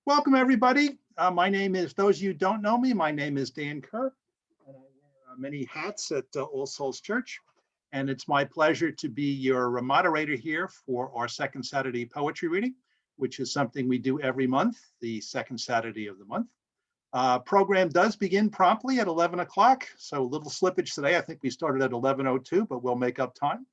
Welcome, everybody. My name is, those of you who don't know me, my name is Dan Kerr, and I wear many hats at All Souls Church. And it's my pleasure to be your moderator here for our second Saturday poetry reading, which is something we do every month, the second Saturday of the month. Program does begin promptly at 11 o'clock, so a little slippage today. I think we started at 11:02, but we'll make up time.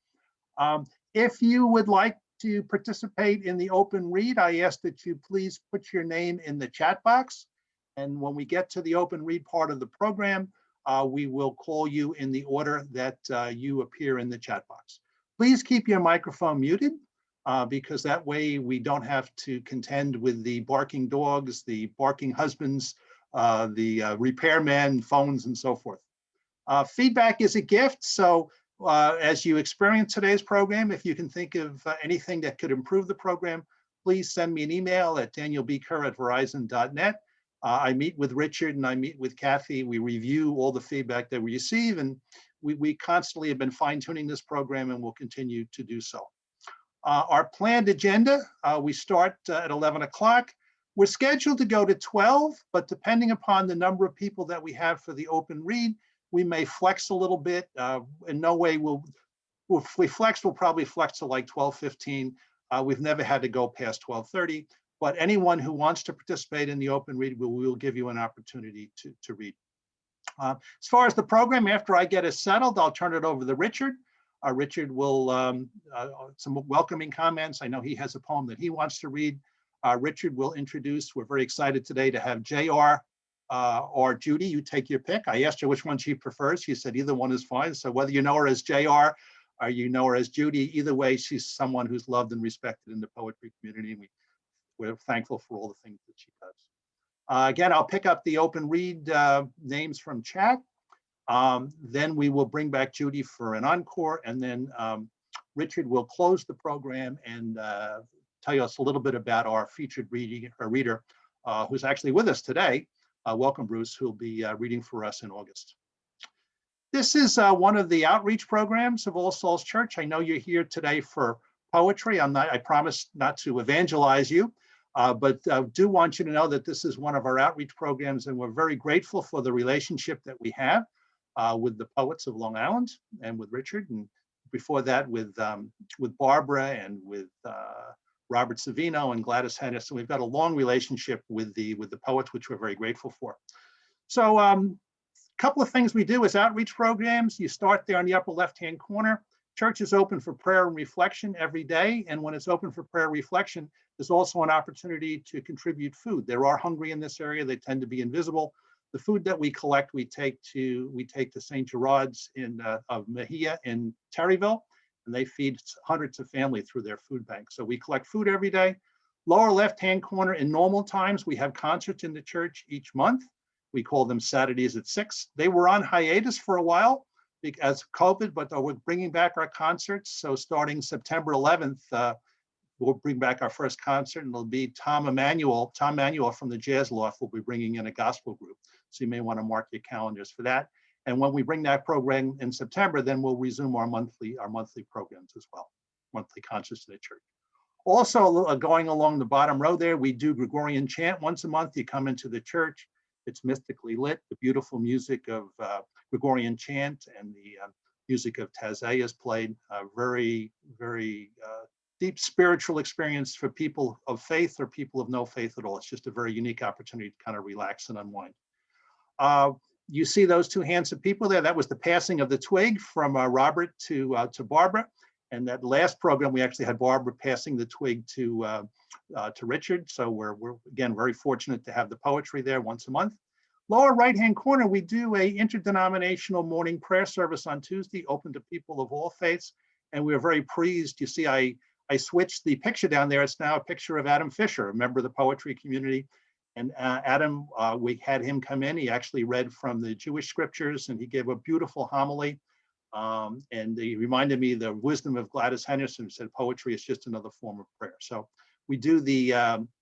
If you would like to participate in the open read, I ask that you please put your name in the chat box. And when we get to the open read part of the program, we will call you in the order that you appear in the chat box. Please keep your microphone muted because that way we don't have to contend with the barking dogs, the barking husbands, the repairmen, phones, and so forth. Feedback is a gift, so as you experience today's program, if you can think of anything that could improve the program, please send me an email at danielbker@verizon.net. I meet with Richard and I meet with Kathy. We review all the feedback that we receive, and we constantly have been fine-tuning this program and will continue to do so. Our planned agenda, we start at 11 o'clock. We're scheduled to go to 12, but depending upon the number of people that we have for the open read, we may flex a little bit. In no way if we flex, we'll probably flex to like 12:15. We've never had to go past 12:30, but anyone who wants to participate in the open read, we will give you an opportunity to read. As far as the program, after I get it settled, I'll turn it over to Richard. Richard will, some welcoming comments. I know he has a poem that he wants to read. Richard will introduce, we're very excited today to have JR or Judy, you take your pick. I asked her which one she prefers. She said either one is fine. So whether you know her as JR or you know her as Judy, either way, she's someone who's loved and respected in the poetry community. And we're thankful for all the things that she does. Again, I'll pick up the open read names from chat. Then we will bring back Judy for an encore. And then Richard will close the program and tell us a little bit about our featured reader who's actually with us today. Welcome, Bruce, who'll be reading for us in August. This is one of the outreach programs of All Souls Church. I know you're here today for poetry. I promise not to evangelize you, but I do want you to know that this is one of our outreach programs, and we're very grateful for the relationship that we have with the poets of Long Island and with Richard, and before that with Barbara and with Robert Savino and Gladys Hennis, and we've got a long relationship with the poets, which we're very grateful for. So a couple of things we do as outreach programs. You start there in the upper left-hand corner. Church is open for prayer and reflection every day, and when it's open for prayer and reflection, there's also an opportunity to contribute food. There are hungry in this area. They tend to be invisible. The food that we collect, we take to St. Gerard's of Mejia in Terryville, and they feed hundreds of families through their food bank. So we collect food every day. Lower left-hand corner, in normal times, we have concerts in the church each month. We call them Saturdays at 6. They were on hiatus for a while because of COVID, but we're bringing back our concerts. So starting September 11th, we'll bring back our first concert, and it'll be Tom Emanuel from the Jazz Loft will be bringing in a gospel group. So you may want to mark your calendars for that. And when we bring that program in September, then we'll resume our monthly programs as well, monthly concerts in the church. Also, going along the bottom row there, we do Gregorian chant once a month. You come into the church, it's mystically lit. The beautiful music of Gregorian chant and the music of Taizé is played. Very, very deep spiritual experience for people of faith or people of no faith at all. It's just a very unique opportunity to kind of relax and unwind. You see those two handsome people there. That was the passing of the twig from Robert to Barbara. And that last program, we actually had Barbara passing the twig to Richard. So we're again very fortunate to have the poetry there once a month. Lower right-hand corner, we do a interdenominational morning prayer service on Tuesday, open to people of all faiths. And we're very pleased. You see, I switched the picture down there. It's now a picture of Adam Fisher, a member of the poetry community. And Adam, we had him come in. He actually read from the Jewish scriptures, and he gave a beautiful homily. And he reminded me the wisdom of Gladys Hennis, and said poetry is just another form of prayer. So we do the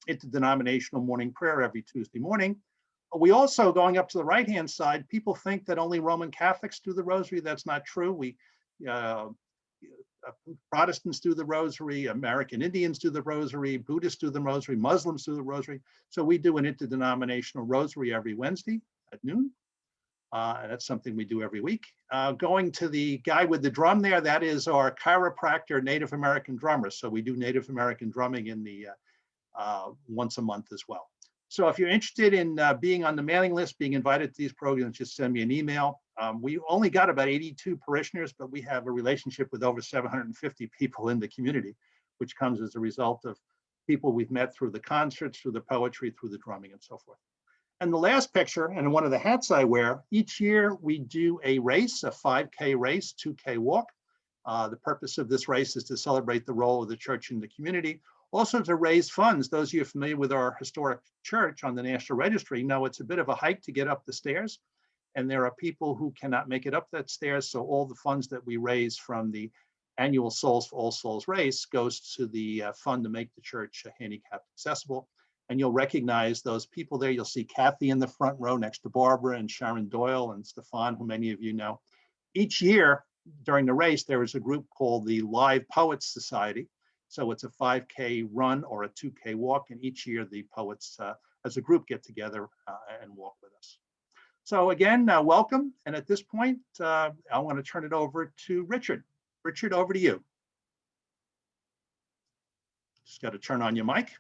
interdenominational morning prayer every Tuesday morning. We also, going up to the right-hand side, people think that only Roman Catholics do the rosary. That's not true. Protestants do the rosary, American Indians do the rosary, Buddhists do the rosary, Muslims do the rosary. So we do an interdenominational rosary every Wednesday at noon. And that's something we do every week. Going to the guy with the drum there, that is our chiropractor Native American drummer. So we do Native American drumming in the once a month as well. So if you're interested in being on the mailing list, being invited to these programs, just send me an email. We only got about 82 parishioners, but we have a relationship with over 750 people in the community, which comes as a result of people we've met through the concerts, through the poetry, through the drumming, and so forth. And the last picture, and one of the hats I wear, each year we do a race, a 5K race, 2K walk. The purpose of this race is to celebrate the role of the church in the community, also to raise funds. Those of you familiar with our historic church on the National Registry know it's a bit of a hike to get up the stairs, and there are people who cannot make it up that stairs, so all the funds that we raise from the annual Souls for All Souls race goes to the fund to make the church handicapped accessible. And you'll recognize those people there. You'll see Kathy in the front row next to Barbara and Sharon Doyle and Stefan, who many of you know. Each year during the race, there is a group called the Live Poets Society. So it's a 5K run or a 2K walk. And each year the poets as a group get together and walk with us. So again, welcome. And at this point, I want to turn it over to Richard. Richard, over to you. Just got to turn on your mic.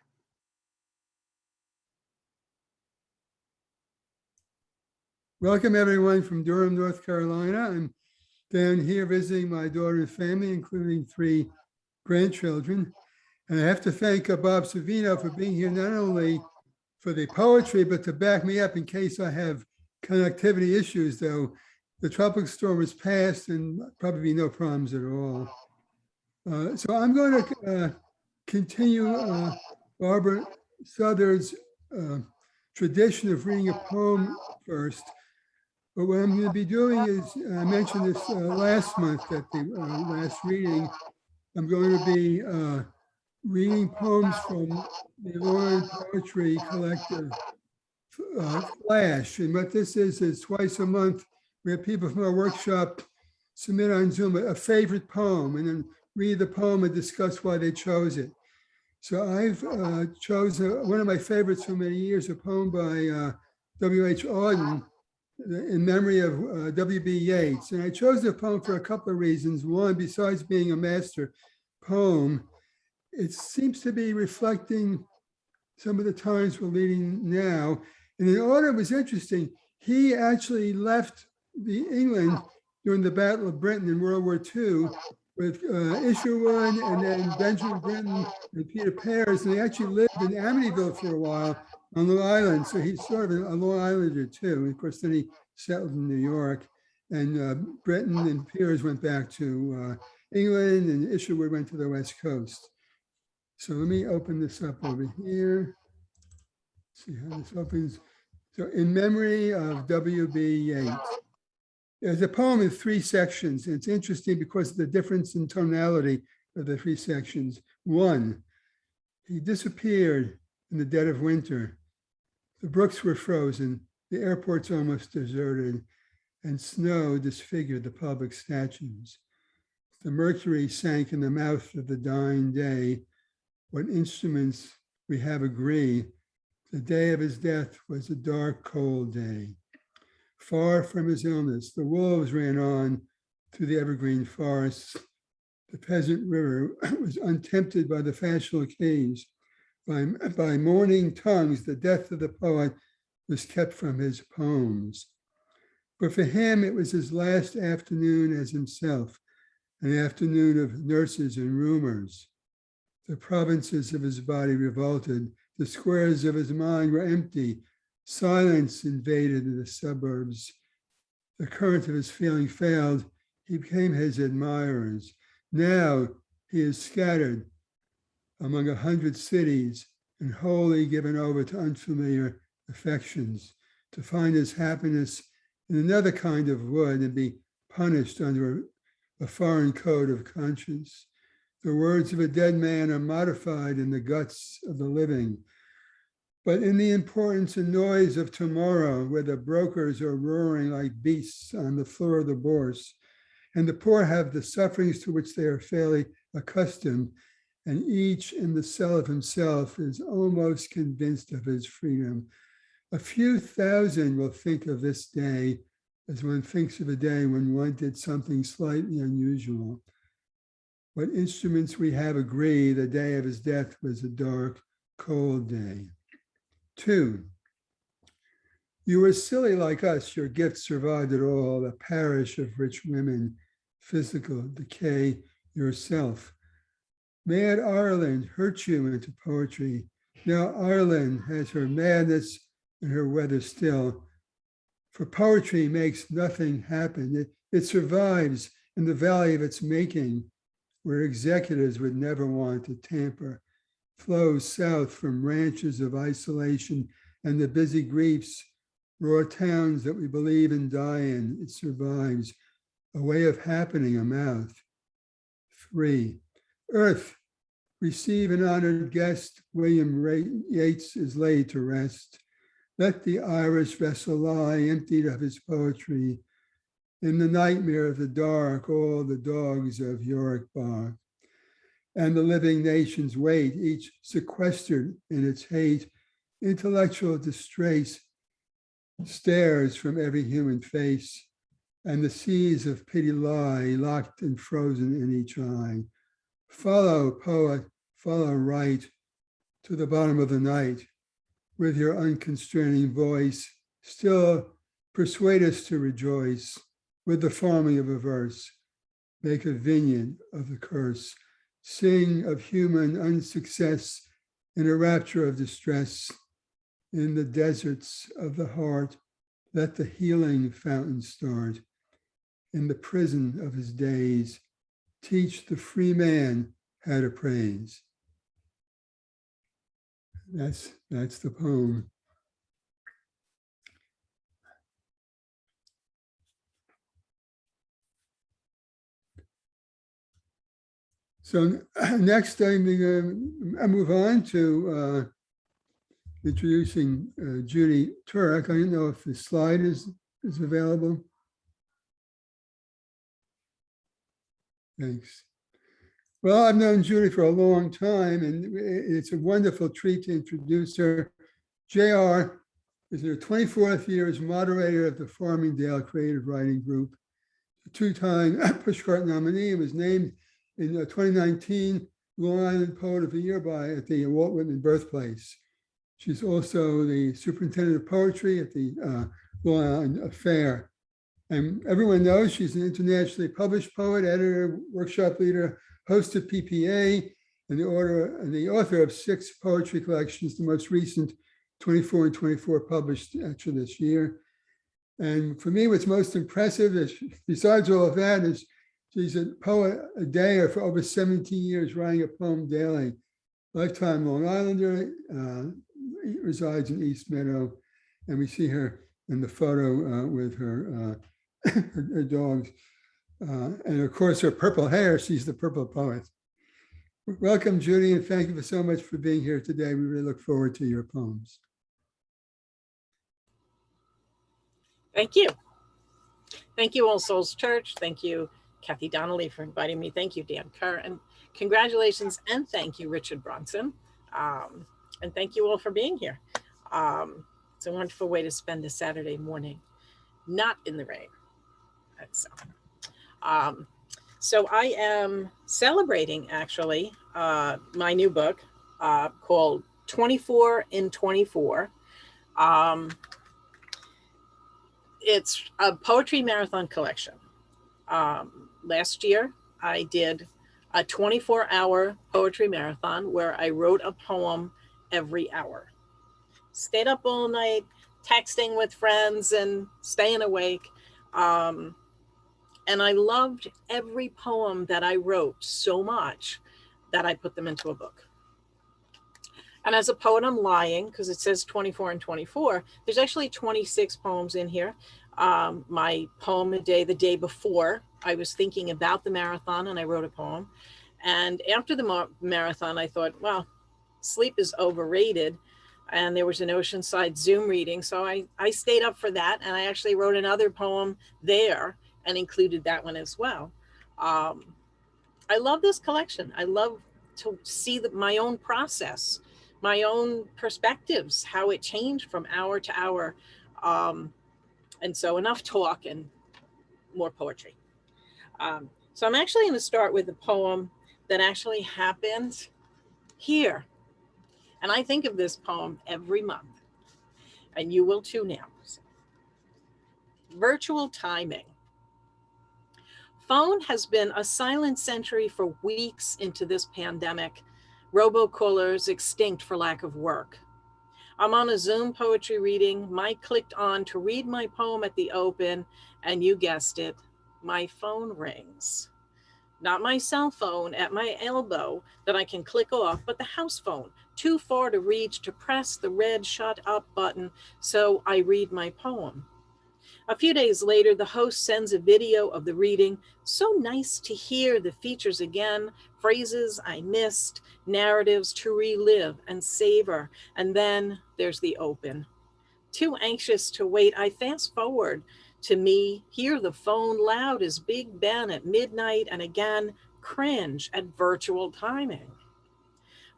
Welcome everyone from Durham, North Carolina. I'm down here visiting my daughter and family, including 3 grandchildren. And I have to thank Bob Savino for being here, not only for the poetry, but to back me up in case I have connectivity issues, though the tropical storm has passed and probably no problems at all. So I'm going to continue Barbara Southard's tradition of reading a poem first. But what I'm going to be doing is, I mentioned this last month at the last reading, I'm going to be reading poems from the Lauren Poetry Collective Flash. And what this is twice a month, we have people from our workshop submit on Zoom a favorite poem and then read the poem and discuss why they chose it. So I've chosen one of my favorites for many years, a poem by W.H. Auden, in memory of W.B. Yeats. And I chose the poem for a couple of reasons. One, besides being a master poem, it seems to be reflecting some of the times we're leading now. And the order was interesting. He actually left England during the Battle of Britain in World War II with Isherwood and then Benjamin Britten and Peter Pears. And they actually lived in Amityville for a while on Long Island. So he's sort of a Long Islander too. And of course, then he settled in New York, and Britten and Pears went back to England, and Isherwood went to the West Coast. So let me open this up over here. See how this opens. So in memory of W.B. Yeats. There's a poem in 3 sections. It's interesting because of the difference in tonality of the 3 sections. 1, he disappeared in the dead of winter. The brooks were frozen, the airports almost deserted, and snow disfigured the public statues. The mercury sank in the mouth of the dying day. What instruments we have agree, the day of his death was a dark, cold day. Far from his illness, the wolves ran on through the evergreen forests. The peasant river was untempted by the fashionable keys. By mourning tongues, the death of the poet was kept from his poems. But for him, it was his last afternoon as himself, an afternoon of nurses and rumors. The provinces of his body revolted. The squares of his mind were empty. Silence invaded the suburbs. The current of his feeling failed. He became his admirers. Now he is scattered among 100 cities and wholly given over to unfamiliar affections, to find his happiness in another kind of wood and be punished under a foreign code of conscience. The words of a dead man are modified in the guts of the living. But in the importance and noise of tomorrow, where the brokers are roaring like beasts on the floor of the bourse, And the poor have the sufferings to which they are fairly accustomed, and each in the cell of himself is almost convinced of his freedom. A few thousand will think of this day as one thinks of a day when one did something slightly unusual. What instruments we have agree the day of his death was a dark, cold day. 2, you were silly like us, your gift survived it all, a parish of rich women, physical decay yourself. Mad Ireland hurt you into poetry. Now Ireland has her madness and her weather still. For poetry makes nothing happen. It survives in the valley of its making, where executives would never want to tamper, flows south from ranches of isolation and the busy griefs, raw towns that we believe in die in. It survives, a way of happening, a mouth. 3, Earth, receive an honored guest. William Yeats is laid to rest. Let the Irish vessel lie emptied of his poetry. In the nightmare of the dark, all the dogs of Yorick bark. And the living nations wait, each sequestered in its hate. Intellectual distress stares from every human face, and the seas of pity lie locked and frozen in each eye. Follow, poet, follow right to the bottom of the night with your unconstraining voice. Still persuade us to rejoice with the farming of a verse. Make a vineyard of the curse. Sing of human unsuccess in a rapture of distress. In the deserts of the heart, let the healing fountain start. In the prison of his days, teach the free man how to praise. That's the poem. So next I'm going to move on to introducing Judy Turek. I don't know if the slide is available. Thanks. Well, I've known Judy for a long time, and it's a wonderful treat to introduce her. JR is in her 24th year as moderator of the Farmingdale Creative Writing Group, a 2-time Pushcart nominee, and was named in 2019 Long Island Poet of the Year at the Walt Whitman Birthplace. She's also the superintendent of poetry at the Long Island Fair. And everyone knows she's an internationally published poet, editor, workshop leader, host of PPA, and the author of 6 poetry collections, the most recent 24 and 24 published actually this year. And for me, what's most impressive is, besides all of that, is she's a poet a day or for over 17 years, writing a poem daily. Lifetime Long Islander, resides in East Meadow, and we see her in the photo with her her dogs. And of course, her purple hair, she's the purple poet. Welcome, Judy, and thank you so much for being here today. We really look forward to your poems. Thank you. Thank you, All Souls Church. Thank you, Kathy Donnelly, for inviting me. Thank you, Dan Kerr. And congratulations and thank you, Richard Bronson. And thank you all for being here. It's a wonderful way to spend a Saturday morning, not in the rain. So I am celebrating, actually, my new book called 24 in 24. It's a poetry marathon collection. Last year, I did a 24-hour poetry marathon where I wrote a poem every hour. Stayed up all night, texting with friends and staying awake. And I loved every poem that I wrote so much that I put them into a book. And as a poet, I'm lying because it says 24 and 24. There's actually 26 poems in here. My poem the day before, I was thinking about the marathon and I wrote a poem. And after the marathon, I thought, well, sleep is overrated. And there was an Oceanside Zoom reading. So I stayed up for that. And I actually wrote another poem there and included that one as well. I love this collection. I love to see my own process, my own perspectives, how it changed from hour to hour. And so enough talk and more poetry. So I'm actually going to start with a poem that actually happened here. And I think of this poem every month, and you will too now. Virtual timing. Phone has been a silent sentry for weeks into this pandemic. Robocallers extinct for lack of work. I'm on a Zoom poetry reading. Mike clicked on to read my poem at the open, and you guessed it, my phone rings. Not my cell phone at my elbow that I can click off, but the house phone, too far to reach to press the red shut up button, so I read my poem. A few days later, the host sends a video of the reading. So nice to hear the features again, phrases I missed, narratives to relive and savor. And then there's the open. Too anxious to wait, I fast forward to me, hear the phone loud as Big Ben at midnight, and again cringe at virtual timing.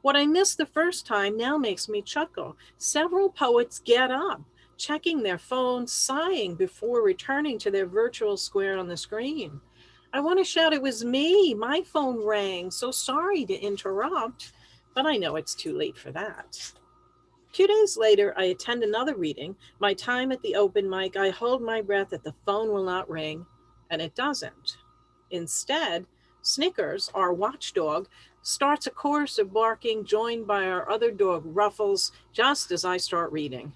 What I missed the first time now makes me chuckle. Several poets get up, checking their phones, sighing before returning to their virtual square on the screen. I want to shout, it was me. My phone rang. So sorry to interrupt, but I know it's too late for that. 2 days later, I attend another reading. My time at the open mic, I hold my breath that the phone will not ring, and it doesn't. Instead, Snickers, our watchdog, starts a chorus of barking, joined by our other dog, Ruffles, just as I start reading.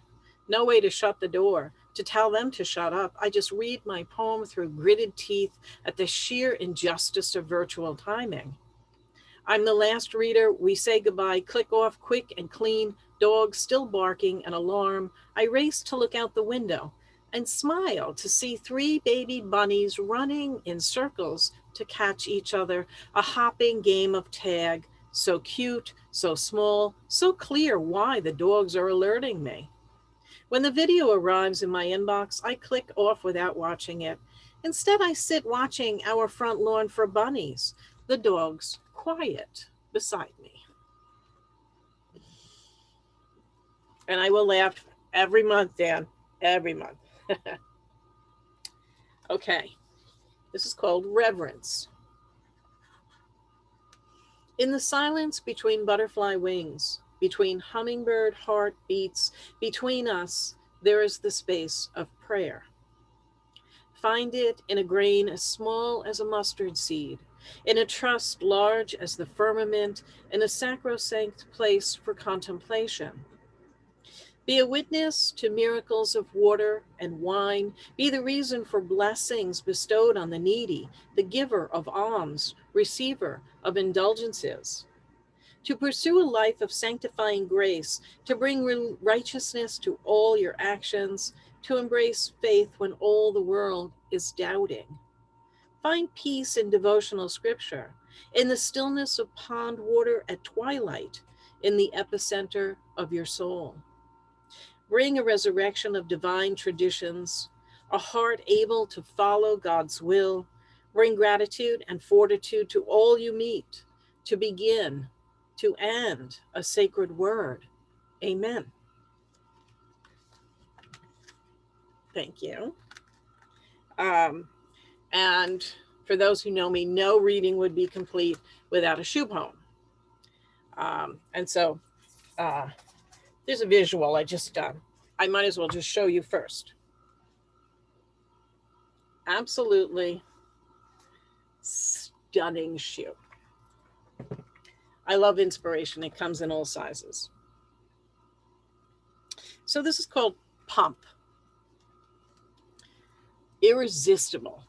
No way to shut the door, to tell them to shut up. I just read my poem through gritted teeth at the sheer injustice of virtual timing. I'm the last reader. We say goodbye, click off quick and clean, dog still barking, an alarm. I race to look out the window and smile to see 3 baby bunnies running in circles to catch each other, a hopping game of tag. So cute, so small, so clear why the dogs are alerting me. When the video arrives in my inbox, I click off without watching it. Instead, I sit watching our front lawn for bunnies, the dogs quiet beside me. And I will laugh every month, Dan, every month. Okay, this is called Reverence. In the silence between butterfly wings, between hummingbird heartbeats, between us, there is the space of prayer. Find it in a grain as small as a mustard seed, in a trust large as the firmament, in a sacrosanct place for contemplation. Be a witness to miracles of water and wine. Be the reason for blessings bestowed on the needy, the giver of alms, receiver of indulgences. To pursue a life of sanctifying grace, to bring righteousness to all your actions, to embrace faith when all the world is doubting. Find peace in devotional scripture, in the stillness of pond water at twilight, in the epicenter of your soul. Bring a resurrection of divine traditions, a heart able to follow God's will. Bring gratitude and fortitude to all you meet, to begin, to end a sacred word. Amen. Thank you. And for those who know me, no reading would be complete without a shoe poem. And so there's a visual I might as well just show you first. Absolutely stunning shoe. I love inspiration. It comes in all sizes. So this is called Pump. Irresistible.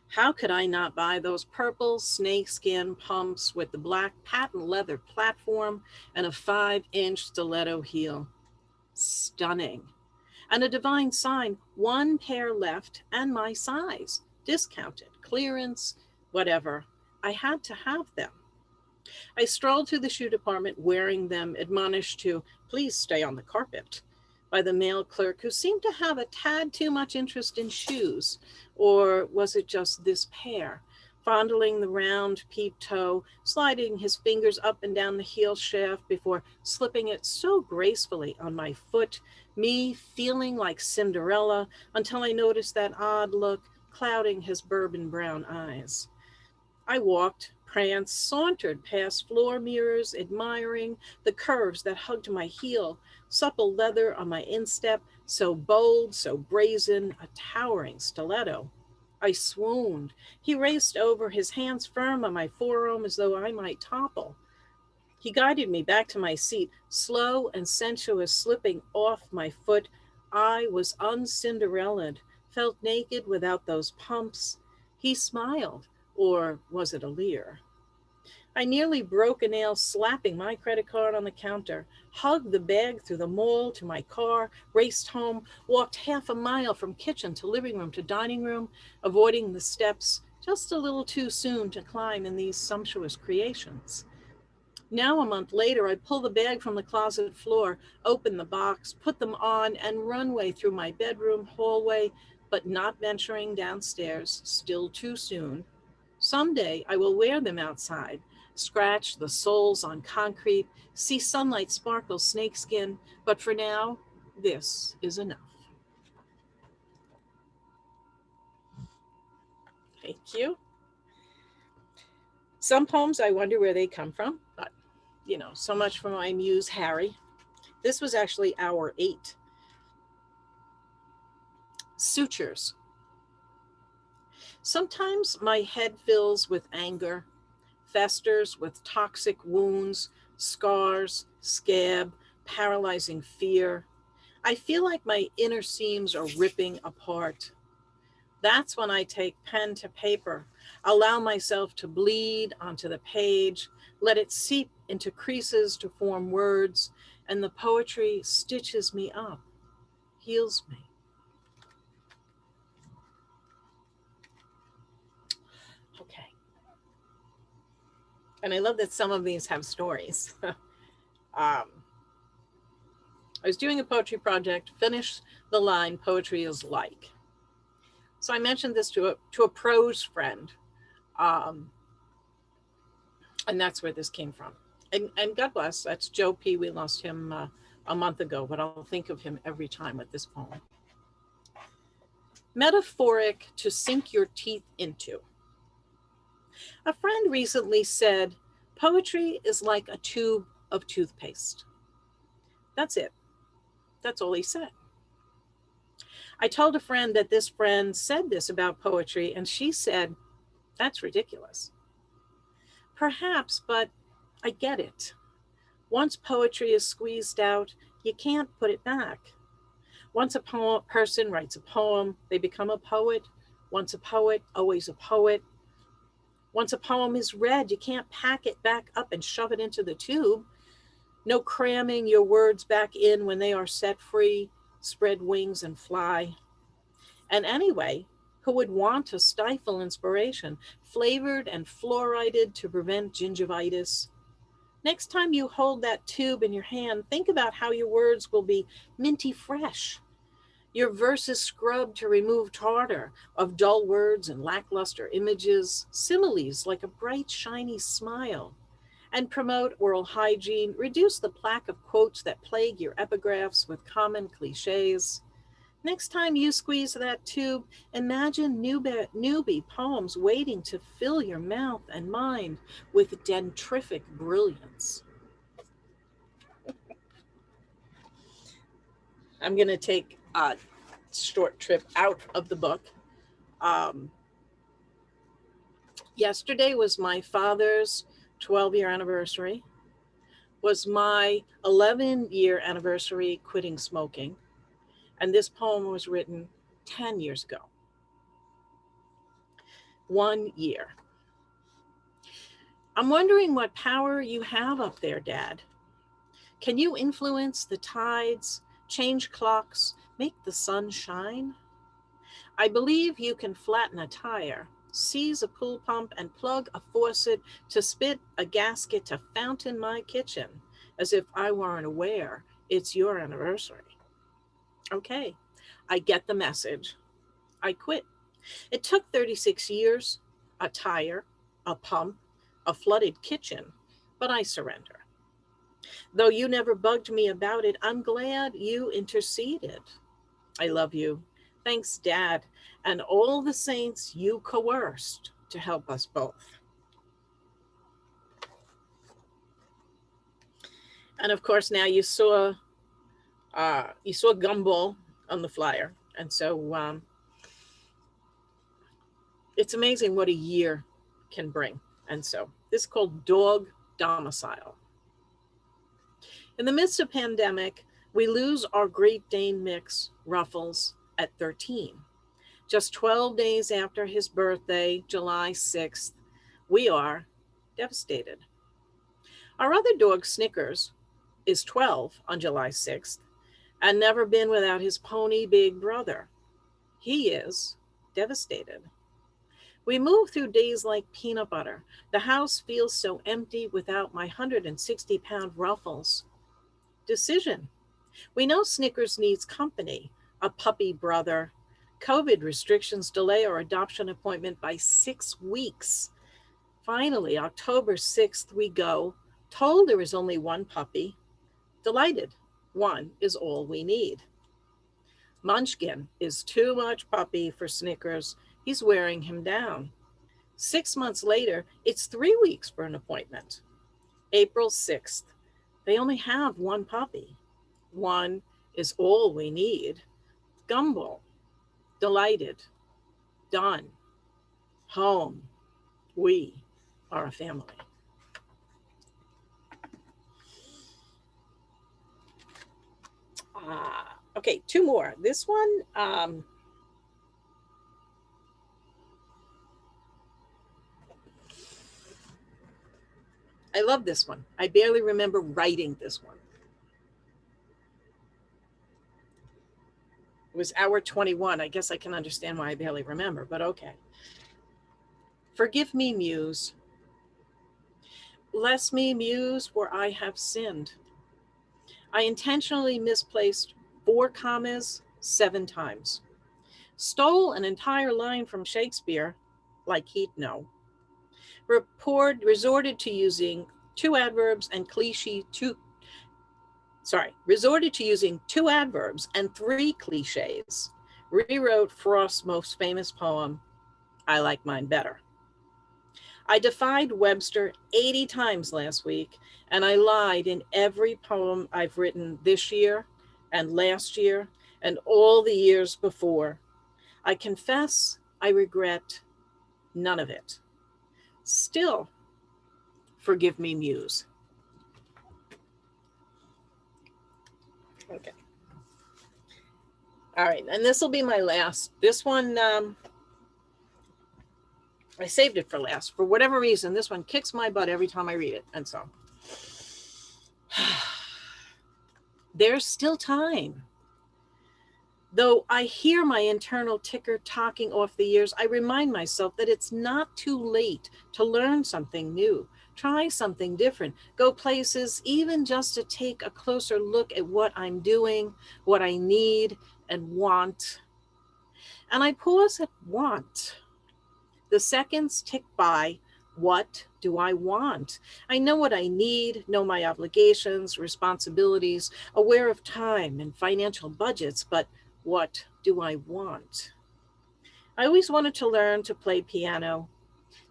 How could I not buy those purple snakeskin pumps with the black patent leather platform and a 5-inch stiletto heel? Stunning. And a divine sign, 1 pair left and my size, discounted, clearance, whatever. I had to have them. I strolled through the shoe department wearing them, admonished to please stay on the carpet. by the male clerk who seemed to have a tad too much interest in shoes. Or was it just this pair? Fondling the round peep toe, sliding his fingers up and down the heel shaft before slipping it so gracefully on my foot, me feeling like Cinderella until I noticed that odd look clouding his bourbon brown eyes. I walked, pranced, sauntered past floor mirrors, admiring the curves that hugged my heel, supple leather on my instep, so bold, so brazen, a towering stiletto. I swooned. He raced over, his hands firm on my forearm as though I might topple. He guided me back to my seat, slow and sensuous, slipping off my foot. I was uncinderella'd, felt naked without those pumps. He smiled, or was it a leer? I nearly broke a nail slapping my credit card on the counter, hugged the bag through the mall to my car, raced home, walked half a mile from kitchen to living room to dining room, avoiding the steps just a little too soon to climb in these sumptuous creations. Now, a month later, I pull the bag from the closet floor, open the box, put them on, and runway through my bedroom hallway, but not venturing downstairs, still too soon. Someday I will wear them outside, scratch the soles on concrete, see sunlight sparkle snakeskin, but for now, this is enough. Thank you. Some poems I wonder where they come from, but so much for my muse, Harry. This was actually hour 8. Sutures. Sometimes my head fills with anger, festers with toxic wounds, scars, scab, paralyzing fear. I feel like my inner seams are ripping apart. That's when I take pen to paper, allow myself to bleed onto the page, let it seep into creases to form words, and the poetry stitches me up, heals me. Okay. And I love that some of these have stories. I was doing a poetry project, finished the line, poetry is like. So I mentioned this to a prose friend. And that's where this came from. And God bless, that's Joe P. We lost him a month ago, but I'll think of him every time with this poem. Metaphoric to sink your teeth into. A friend recently said, poetry is like a tube of toothpaste. That's it. That's all he said. I told a friend that this friend said this about poetry, and she said, that's ridiculous. Perhaps, but I get it. Once poetry is squeezed out, you can't put it back. Once a person writes a poem, they become a poet. Once a poet, always a poet. Once a poem is read, you can't pack it back up and shove it into the tube. No cramming your words back in when they are set free, spread wings and fly. And anyway, who would want to stifle inspiration, flavored and fluorided to prevent gingivitis? Next time you hold that tube in your hand, think about how your words will be minty fresh. Your verses scrubbed to remove tartar of dull words and lackluster images, similes like a bright, shiny smile, and promote oral hygiene, reduce the plaque of quotes that plague your epigraphs with common cliches. Next time you squeeze that tube, imagine newbie poems waiting to fill your mouth and mind with dentrific brilliance. I'm going to take a short trip out of the book. Yesterday was my father's 12-year anniversary, was my 11-year anniversary quitting smoking, and this poem was written 10 years ago. 1 year. I'm wondering what power you have up there, Dad. Can you influence the tides, change clocks, make the sun shine? I believe you can flatten a tire, seize a pool pump, and plug a faucet to spit a gasket to fountain my kitchen, as if I weren't aware it's your anniversary. Okay, I get the message. I quit. It took 36 years, a tire, a pump, a flooded kitchen, but I surrender. Though you never bugged me about it, I'm glad you interceded. I love you. Thanks, Dad, and all the saints you coerced to help us both. And of course, now you saw Gumball on the flyer, and so it's amazing what a year can bring. And so this is called Dog Domicile. In the midst of pandemic, we lose our Great Dane mix, Ruffles, at 13. Just 12 days after his birthday, July 6th, we are devastated. Our other dog, Snickers, is 12 on July 6th and never been without his pony big brother. He is devastated. We move through days like peanut butter. The house feels so empty without my 160-pound Ruffles. Decision. We know Snickers needs company, a puppy brother. COVID restrictions delay our adoption appointment by 6 weeks. Finally, October 6th, we go, told there is only one puppy. Delighted, one is all we need. Munchkin is too much puppy for Snickers. He's wearing him down. 6 months later, it's 3 weeks for an appointment. April 6th, they only have one puppy. One is all we need. Gumball, delighted, done, home. We are a family. Okay, 2 more. This one, I love this one. I barely remember writing this one. It was hour 21. I guess I can understand why I barely remember, but okay. Forgive me, Muse. Bless me, Muse, for I have sinned. I intentionally misplaced 4 commas 7 times. Stole an entire line from Shakespeare, like he'd know. Resorted to using 2 adverbs and resorted to using 2 adverbs and 3 cliches. Rewrote Frost's most famous poem, I Like Mine Better. I defied Webster 80 times last week, and I lied in every poem I've written this year and last year and all the years before. I confess I regret none of it. Still, forgive me, Muse. Okay. All right, and this will be my last. This one, I saved it for last. For whatever reason, this one kicks my butt every time I read it. And so, there's still time. Though I hear my internal ticker talking off the years, I remind myself that it's not too late to learn something new, try something different, go places, even just to take a closer look at what I'm doing, what I need and want. And I pause at want. The seconds tick by. What do I want? I know what I need, know my obligations, responsibilities, aware of time and financial budgets, but what do I want? I always wanted to learn to play piano,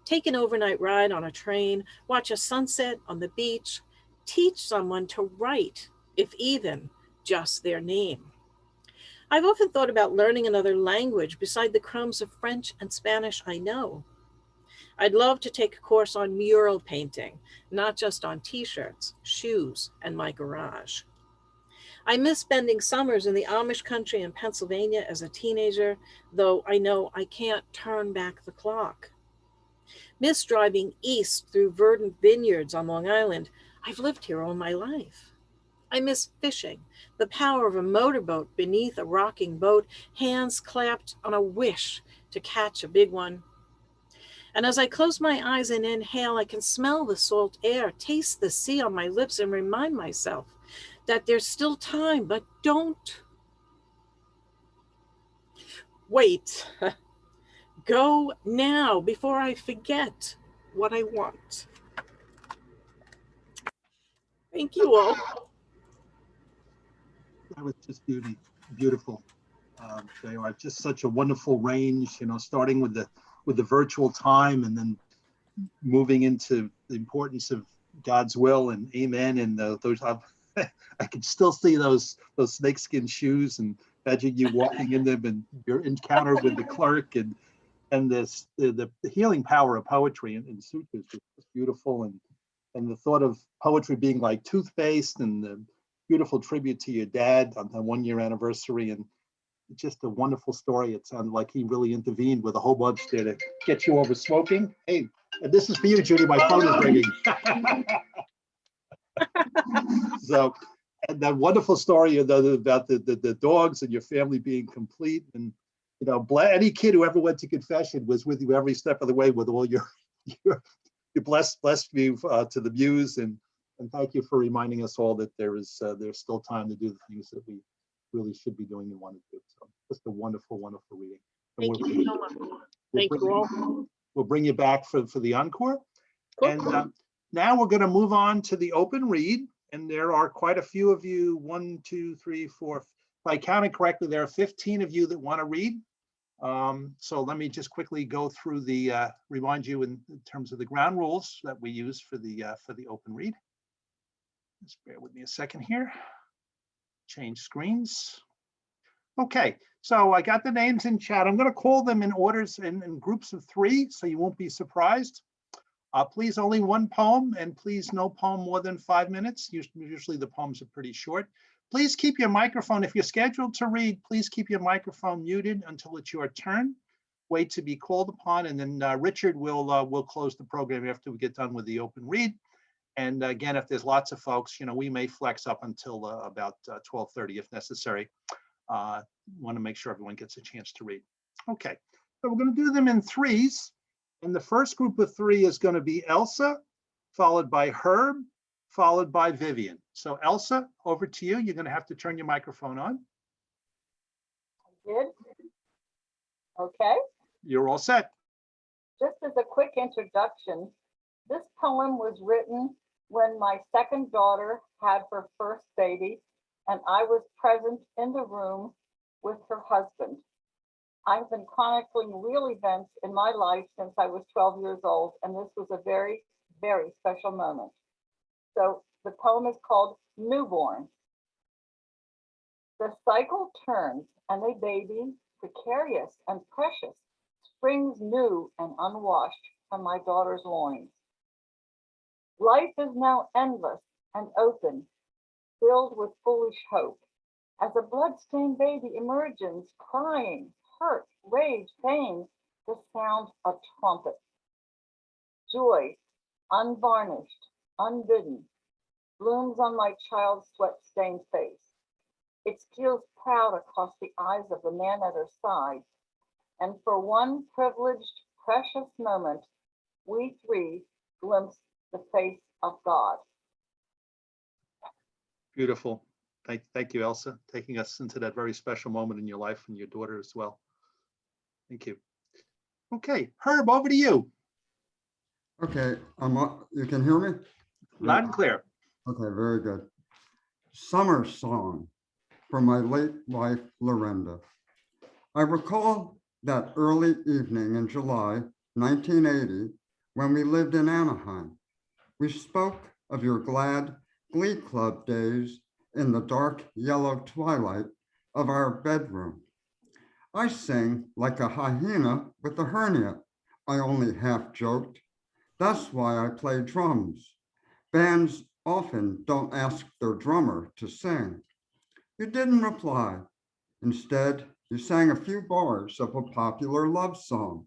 take an overnight ride on a train, watch a sunset on the beach, teach someone to write, if even just their name. I've often thought about learning another language beside the crumbs of French and Spanish I know. I'd love to take a course on mural painting, not just on t-shirts, shoes, and my garage. I miss spending summers in the Amish country in Pennsylvania as a teenager, though I know I can't turn back the clock. Miss driving east through verdant vineyards on Long Island. I've lived here all my life. I miss fishing, the power of a motorboat beneath a rocking boat, hands clapped on a wish to catch a big one. And as I close my eyes and inhale, I can smell the salt air, taste the sea on my lips, and remind myself that there's still time, but don't Wait, go now before I forget what I want. Thank you all. That was just beautiful. They are just such a wonderful range, starting with the virtual time and then moving into the importance of God's will and amen. And those, I can still see those snakeskin shoes and imagine you walking in them and your encounter with the clerk and this the healing power of poetry and sutras is just beautiful. And the thought of poetry being like toothpaste and the beautiful tribute to your dad on the 1-year anniversary, and just a wonderful story. It sounded like he really intervened with a whole bunch there to get you over smoking. Hey, and this is for you, Judy. My phone is ringing. So, and that wonderful story about the dogs and your family being complete, and any kid who ever went to confession was with you every step of the way with all your blessed view to the muse, and thank you for reminding us all that there's still time to do the things that we really should be doing and want to do. So just a wonderful reading. Thank you so much. Thank you all. We'll bring you back for the encore. And now we're going to move on to the open read. And there are quite a few of you, 1, 2, 3, 4. If I counted correctly, there are 15 of you that want to read. So let me just quickly go through remind you in terms of the ground rules that we use for the open read. Just bear with me a second here. Change screens. Okay, so I got the names in chat. I'm going to call them in orders in groups of 3, so you won't be surprised. Please only one poem, and please no poem more than 5 minutes. Usually the poems are pretty short. Please keep your microphone, if you're scheduled to read, please keep your microphone muted until it's your turn. Wait to be called upon, and then Richard will close the program after we get done with the open read. And again, if there's lots of folks, we may flex up until about 12:30 if necessary. Want to make sure everyone gets a chance to read. Okay, so we're going to do them in 3s. And the first group of 3 is going to be Elsa, followed by Herb, followed by Vivian. So Elsa, over to you. You're going to have to turn your microphone on. I did. Okay. You're all set. Just as a quick introduction, this poem was written when my second daughter had her first baby, and I was present in the room with her husband. I've been chronicling real events in my life since I was 12 years old, and this was a very, very special moment. So the poem is called Newborn. The cycle turns, and a baby, precarious and precious, springs new and unwashed from my daughter's loins. Life is now endless and open, filled with foolish hope, as a blood-stained baby emerges, crying, hurt, rage, pain, the sound of trumpet. Joy, unvarnished, unbidden, blooms on my child's sweat-stained face. It steals proud across the eyes of the man at her side, and for one privileged, precious moment, we 3 glimpse the face of God. Beautiful. Thank you, Elsa, taking us into that very special moment in your life and your daughter as well. Thank you. Okay, Herb, over to you. Okay, you can hear me? Loud and clear. Okay, very good. Summer Song for my late wife, Lorinda. I recall that early evening in July 1980 when we lived in Anaheim. We spoke of your glad Glee Club days in the dark yellow twilight of our bedroom. I sing like a hyena with a hernia, I only half joked. That's why I play drums. Bands often don't ask their drummer to sing. You didn't reply. Instead, you sang a few bars of a popular love song.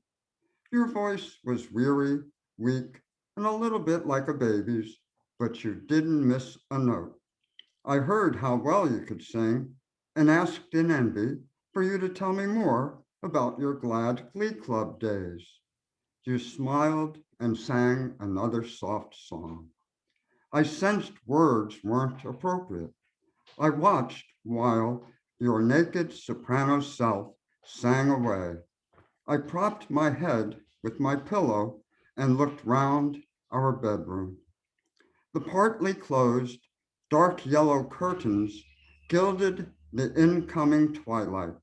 Your voice was weary, weak, and a little bit like a baby's, but you didn't miss a note. I heard how well you could sing and asked in envy for you to tell me more about your glad Glee Club days. You smiled and sang another soft song. I sensed words weren't appropriate. I watched while your naked soprano self sang away. I propped my head with my pillow and looked round our bedroom. The partly closed, dark yellow curtains gilded the incoming twilight.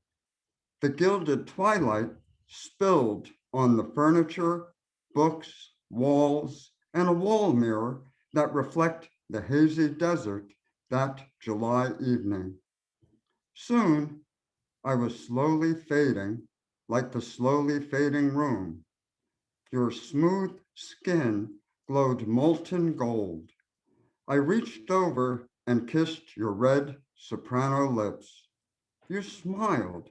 The gilded twilight spilled on the furniture, books, walls, and a wall mirror that reflect the hazy desert that July evening. Soon, I was slowly fading like the slowly fading room. Your smooth skin glowed molten gold. I reached over and kissed your red soprano lips. You smiled.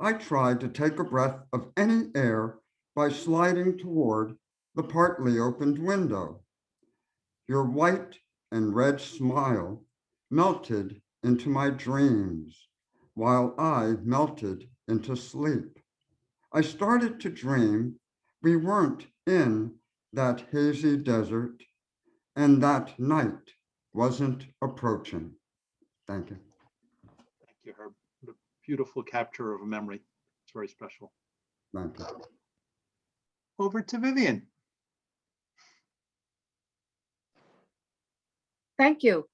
I tried to take a breath of any air by sliding toward the partly opened window. Your white and red smile melted into my dreams while I melted into sleep. I started to dream we weren't in that hazy desert and that night wasn't approaching. Thank you. Thank you, Herb. What a beautiful capture of a memory. It's very special. Thank you. Over to Vivian. Thank you.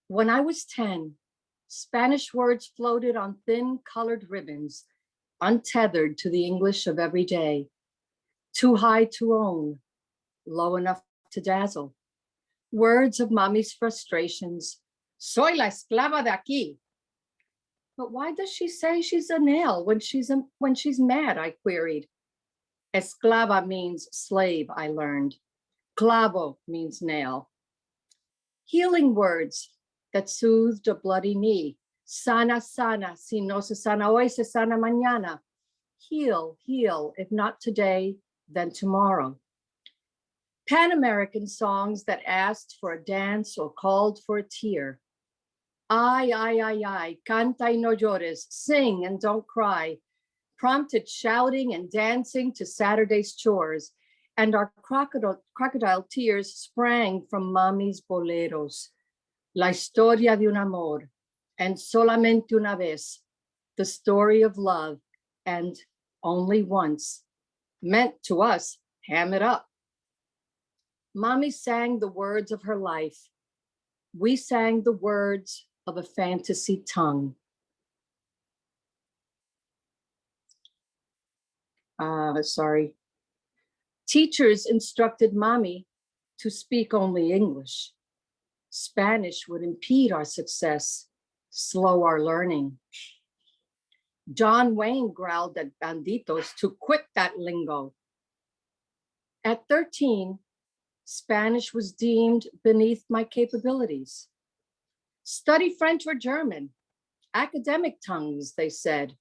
When I was 10, Spanish words floated on thin colored ribbons, untethered to the English of every day. Too high to own, low enough to dazzle. Words of mommy's frustrations. Soy la esclava de aquí. But why does she say she's a nail when she's mad? I queried. Esclava means slave, I learned. Clavo means nail. Healing words that soothed a bloody knee. Sana, sana, si no se sana hoy, se sana mañana. Heal, heal, if not today, then tomorrow. Pan-American songs that asked for a dance or called for a tear. Ay, ay, ay, ay, canta y no llores, sing and don't cry, prompted shouting and dancing to Saturday's chores, and our crocodile tears sprang from mommy's boleros. La historia de un amor, and solamente una vez, the story of love, and only once, meant to us, ham it up. Mommy sang the words of her life. We sang the words of a fantasy tongue. Sorry. Teachers instructed mommy to speak only English. Spanish would impede our success, slow our learning. John Wayne growled at banditos to quit that lingo. At 13, Spanish was deemed beneath my capabilities. Study French or German, academic tongues, they said.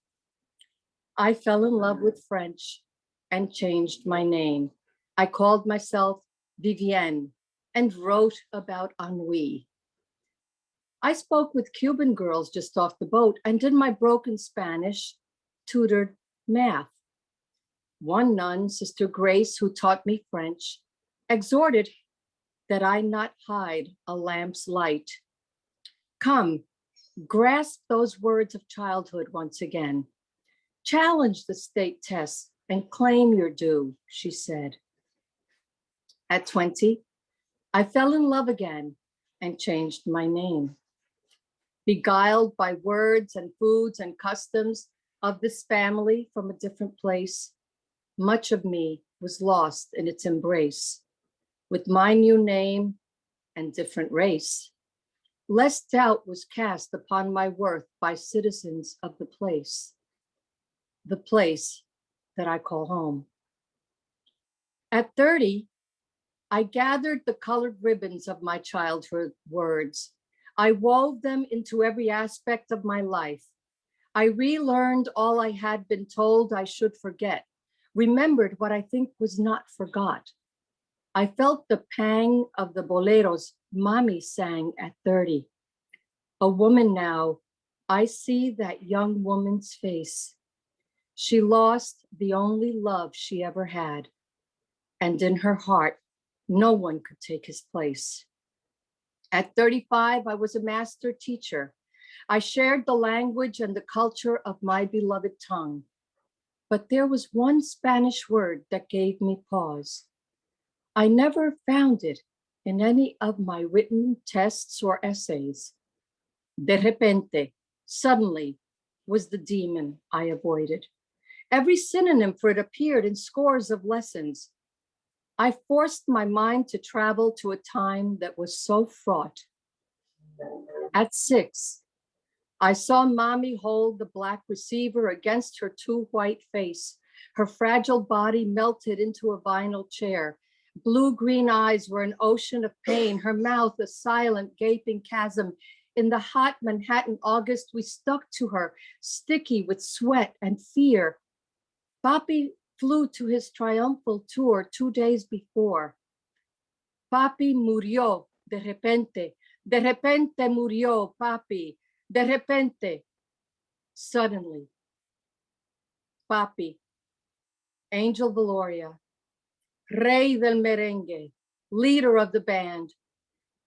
I fell in love with French and changed my name. I called myself Vivienne and wrote about ennui. I spoke with Cuban girls just off the boat and in my broken Spanish, tutored math. One nun, Sister Grace, who taught me French, exhorted that I not hide a lamp's light. Come, grasp those words of childhood once again. Challenge the state tests and claim your due, she said. At 20, I fell in love again and changed my name. Beguiled by words and foods and customs of this family from a different place, much of me was lost in its embrace. With my new name and different race, less doubt was cast upon my worth by citizens of the place that I call home. At 30, I gathered the colored ribbons of my childhood words. I wove them into every aspect of my life. I relearned all I had been told I should forget, remembered what I think was not forgot. I felt the pang of the boleros mommy sang at 30. A woman now, I see that young woman's face. She lost the only love she ever had, and in her heart, no one could take his place. At 35, I was a master teacher. I shared the language and the culture of my beloved tongue. But there was one Spanish word that gave me pause. I never found it in any of my written tests or essays. De repente, suddenly, was the demon I avoided. Every synonym for it appeared in scores of lessons. I forced my mind to travel to a time that was so fraught. At 6, I saw mommy hold the black receiver against her too white face. Her fragile body melted into a vinyl chair. Blue-green eyes were an ocean of pain, her mouth a silent gaping chasm. In the hot Manhattan August, we stuck to her, sticky with sweat and fear. Papi flew to his triumphal tour 2 days before. Papi murió de repente murió papi, de repente, suddenly. Papi, Angel Valoria, rey del merengue, leader of the band.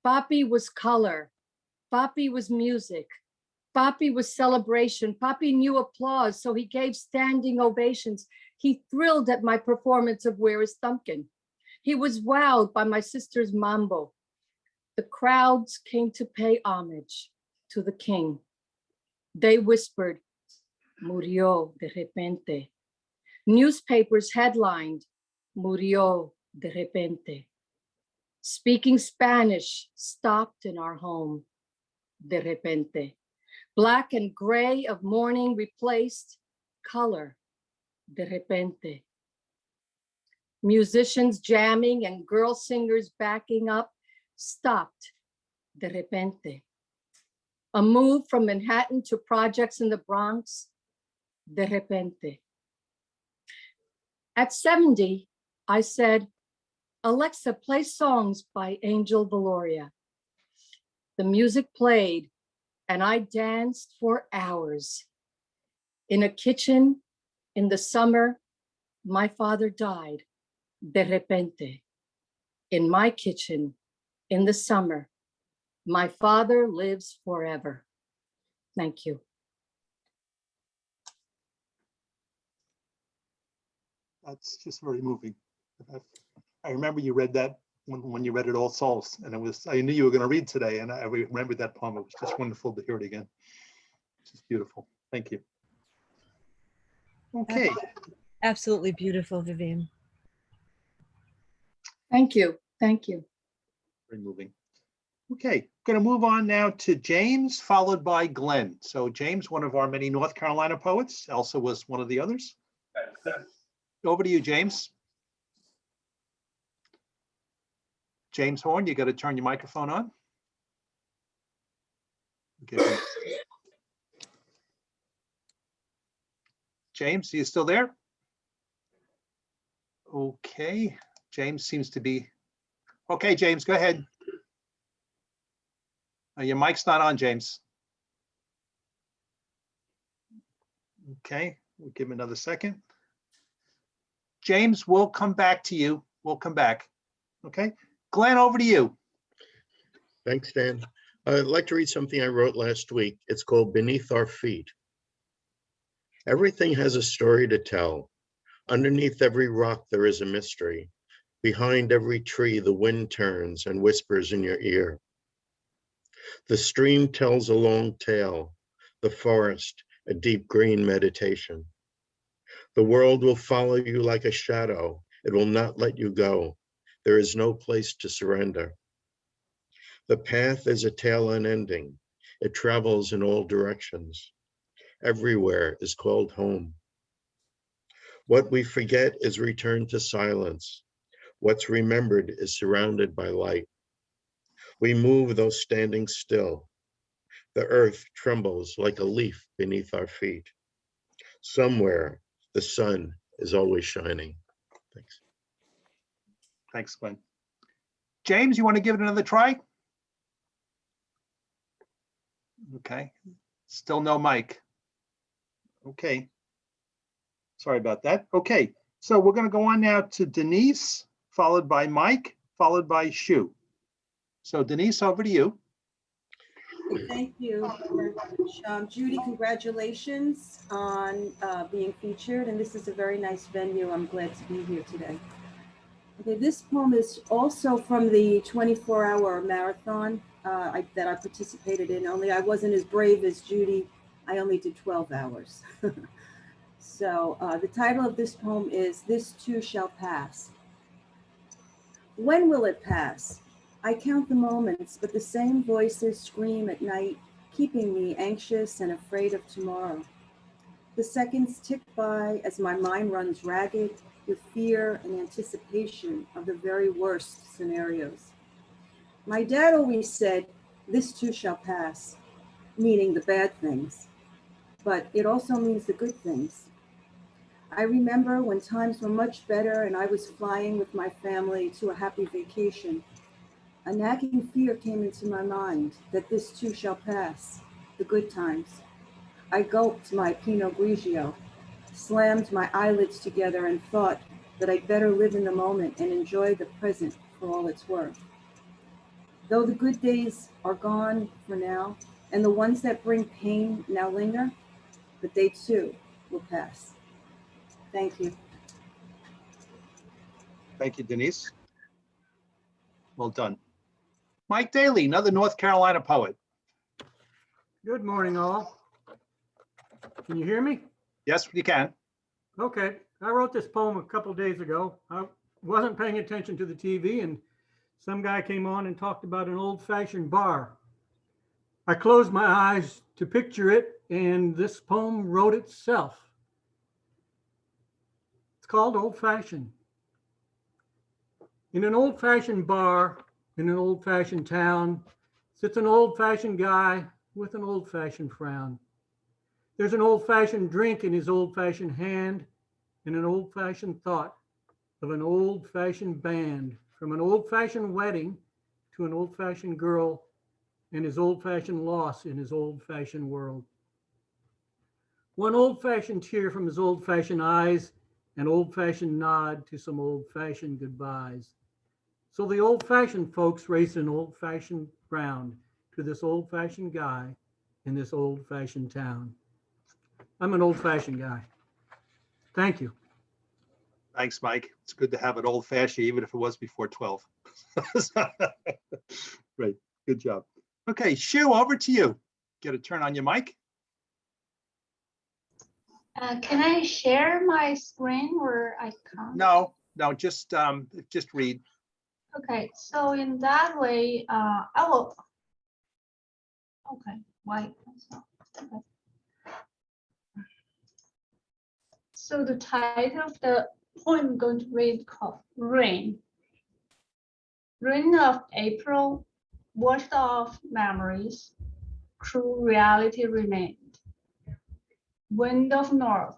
Papi was color, Papi was music, Papi was celebration. Papi knew applause, so he gave standing ovations. He thrilled at my performance of Where is Thumpkin? He was wowed by my sister's mambo. The crowds came to pay homage to the king. They whispered, murió de repente. Newspapers headlined, murió de repente. Speaking Spanish stopped in our home, de repente. Black and gray of mourning replaced color, de repente. Musicians jamming and girl singers backing up stopped, de repente. A move from Manhattan to projects in the Bronx, de repente. At 70, I said, Alexa, play songs by Angel Valoria. The music played, and I danced for hours. In a kitchen in the summer, my father died, de repente. In my kitchen in the summer, my father lives forever. Thank you. That's just very moving. I remember you read that when you read it All Souls, and I knew you were going to read today, and I remembered that poem. It was just wonderful to hear it again. It's just beautiful. Thank you. Okay. Absolutely beautiful, Vivian. Thank you. Thank you. Very moving. Okay, going to move on now to James, followed by Glenn. So James, one of our many North Carolina poets. Elsa was one of the others. Over to you, James. James Horn, you got to turn your microphone on. Okay. James, are you still there? Okay, James seems to be. Okay, James, go ahead. Your mic's not on, James. Okay, we'll give him another second. James, we'll come back to you. We'll come back. Okay, Glenn, over to you. Thanks, Dan. I'd like to read something I wrote last week. It's called Beneath Our Feet. Everything has a story to tell. Underneath every rock, there is a mystery. Behind every tree, the wind turns and whispers in your ear. The stream tells a long tale. The forest, a deep green meditation. The world will follow you like a shadow. It will not let you go. There is no place to surrender. The path is a tale unending. It travels in all directions. Everywhere is called home. What we forget is returned to silence. What's remembered is surrounded by light. We move though standing still. The earth trembles like a leaf beneath our feet. Somewhere, the sun is always shining. Thanks. Thanks, Glenn. James, you want to give it another try? Okay, still no mic. Okay, sorry about that. Okay, so we're going to go on now to Denise, followed by Mike, followed by Shu. So Denise, over to you. Thank you very much. Judy, congratulations on being featured, and this is a very nice venue. I'm glad to be here today. Okay, this poem is also from the 24-hour marathon that I participated in, only I wasn't as brave as Judy. I only did 12 hours. So the title of this poem is This Too Shall Pass. When will it pass? I count the moments, but the same voices scream at night, keeping me anxious and afraid of tomorrow. The seconds tick by as my mind runs ragged with fear and anticipation of the very worst scenarios. My dad always said, this too shall pass, meaning the bad things, but it also means the good things. I remember when times were much better and I was flying with my family to a happy vacation. A nagging fear came into my mind that this too shall pass, the good times. I gulped my Pinot Grigio, slammed my eyelids together and thought that I'd better live in the moment and enjoy the present for all it's worth. Though the good days are gone for now, and the ones that bring pain now linger, but they too will pass. Thank you. Thank you, Denise. Well done. Mike Daly, another North Carolina poet. Good morning, all. Can you hear me? Yes, you can. Okay, I wrote this poem a couple days ago. I wasn't paying attention to the TV and some guy came on and talked about an old-fashioned bar. I closed my eyes to picture it and this poem wrote itself. It's called Old Fashioned. In an old-fashioned bar, in an old-fashioned town, sits an old-fashioned guy with an old-fashioned frown. There's an old-fashioned drink in his old-fashioned hand and an old-fashioned thought of an old-fashioned band, from an old-fashioned wedding to an old-fashioned girl and his old-fashioned loss in his old-fashioned world. One old-fashioned tear from his old-fashioned eyes, an old-fashioned nod to some old-fashioned goodbyes. So the old-fashioned folks raised an old-fashioned round to this old-fashioned guy in this old-fashioned town. I'm an old-fashioned guy. Thank you. Thanks, Mike. It's good to have it old fashioned, even if it was before 12. Great, good job. Okay, Shu, over to you. Get a turn on your mic. Can I share my screen or I can't? No, just read. Okay, so in that way, I will. Okay, why? Okay. So the title of the poem I'm going to read called Rain. Rain of April, washed off memories, cruel reality remained. Wind of north,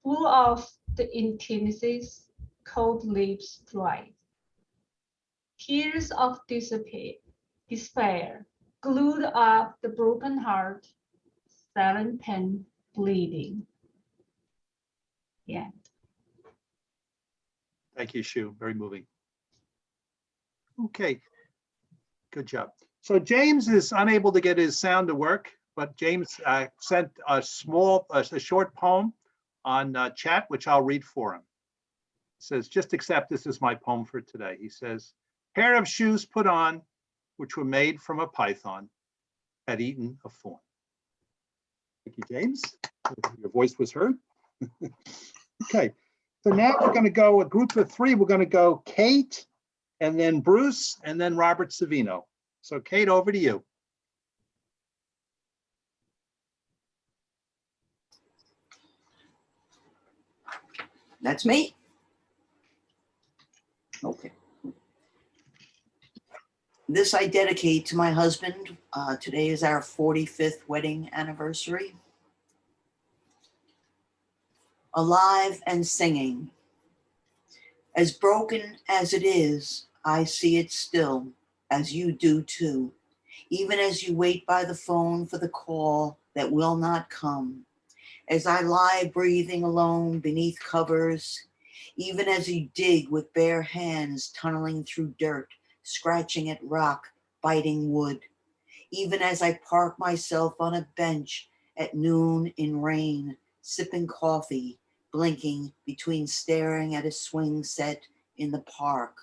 full of the intimacies, cold lips dried. Tears of despair, glued up the broken heart, silent pen bleeding. Yeah. Thank you, Shu. Very moving. Okay, good job. So James is unable to get his sound to work, but James sent a short poem on chat, which I'll read for him. It says, just accept this as my poem for today. He says, pair of shoes put on, which were made from a python, had eaten a fawn. Thank you, James. Your voice was heard. Okay, so now we're going to go a group of three. We're going to go Kate, and then Bruce, and then Robert Savino. So Kate, over to you. That's me. Okay. This I dedicate to my husband. Today is our 45th wedding anniversary. Alive and singing. As broken as it is, I see it still, as you do too. Even as you wait by the phone for the call that will not come. As I lie breathing alone beneath covers, even as you dig with bare hands tunneling through dirt, scratching at rock, biting wood. even as I park myself on a bench at noon in rain, sipping coffee, blinking between staring at a swing set in the park.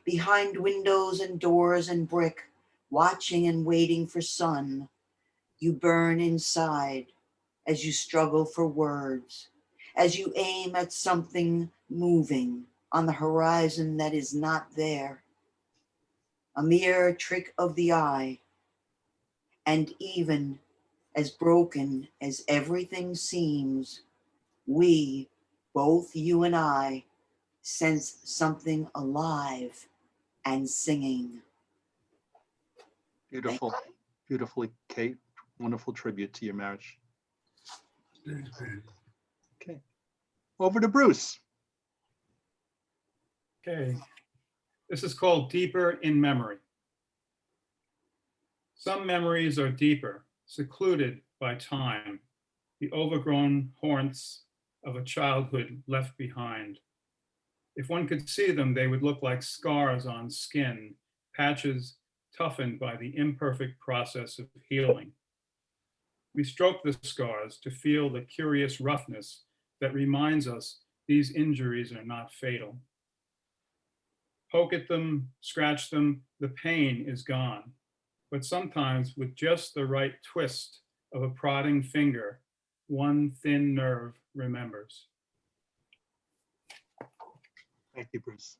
Behind windows and doors and brick, watching and waiting for sun, you burn inside as you struggle for words, as you aim at something moving on the horizon that is not there. A mere trick of the eye, and even as broken as everything seems, we, both you and I, sense something alive and singing. Beautiful, beautifully, Kate. Wonderful tribute to your marriage. Okay, over to Bruce. Okay, this is called Deeper in Memory. Some memories are deeper, secluded by time, the overgrown haunts of a childhood left behind. If one could see them, they would look like scars on skin, patches toughened by the imperfect process of healing. We stroke the scars to feel the curious roughness that reminds us these injuries are not fatal. Poke at them, scratch them, the pain is gone. But sometimes with just the right twist of a prodding finger, one thin nerve remembers. Thank you, Bruce.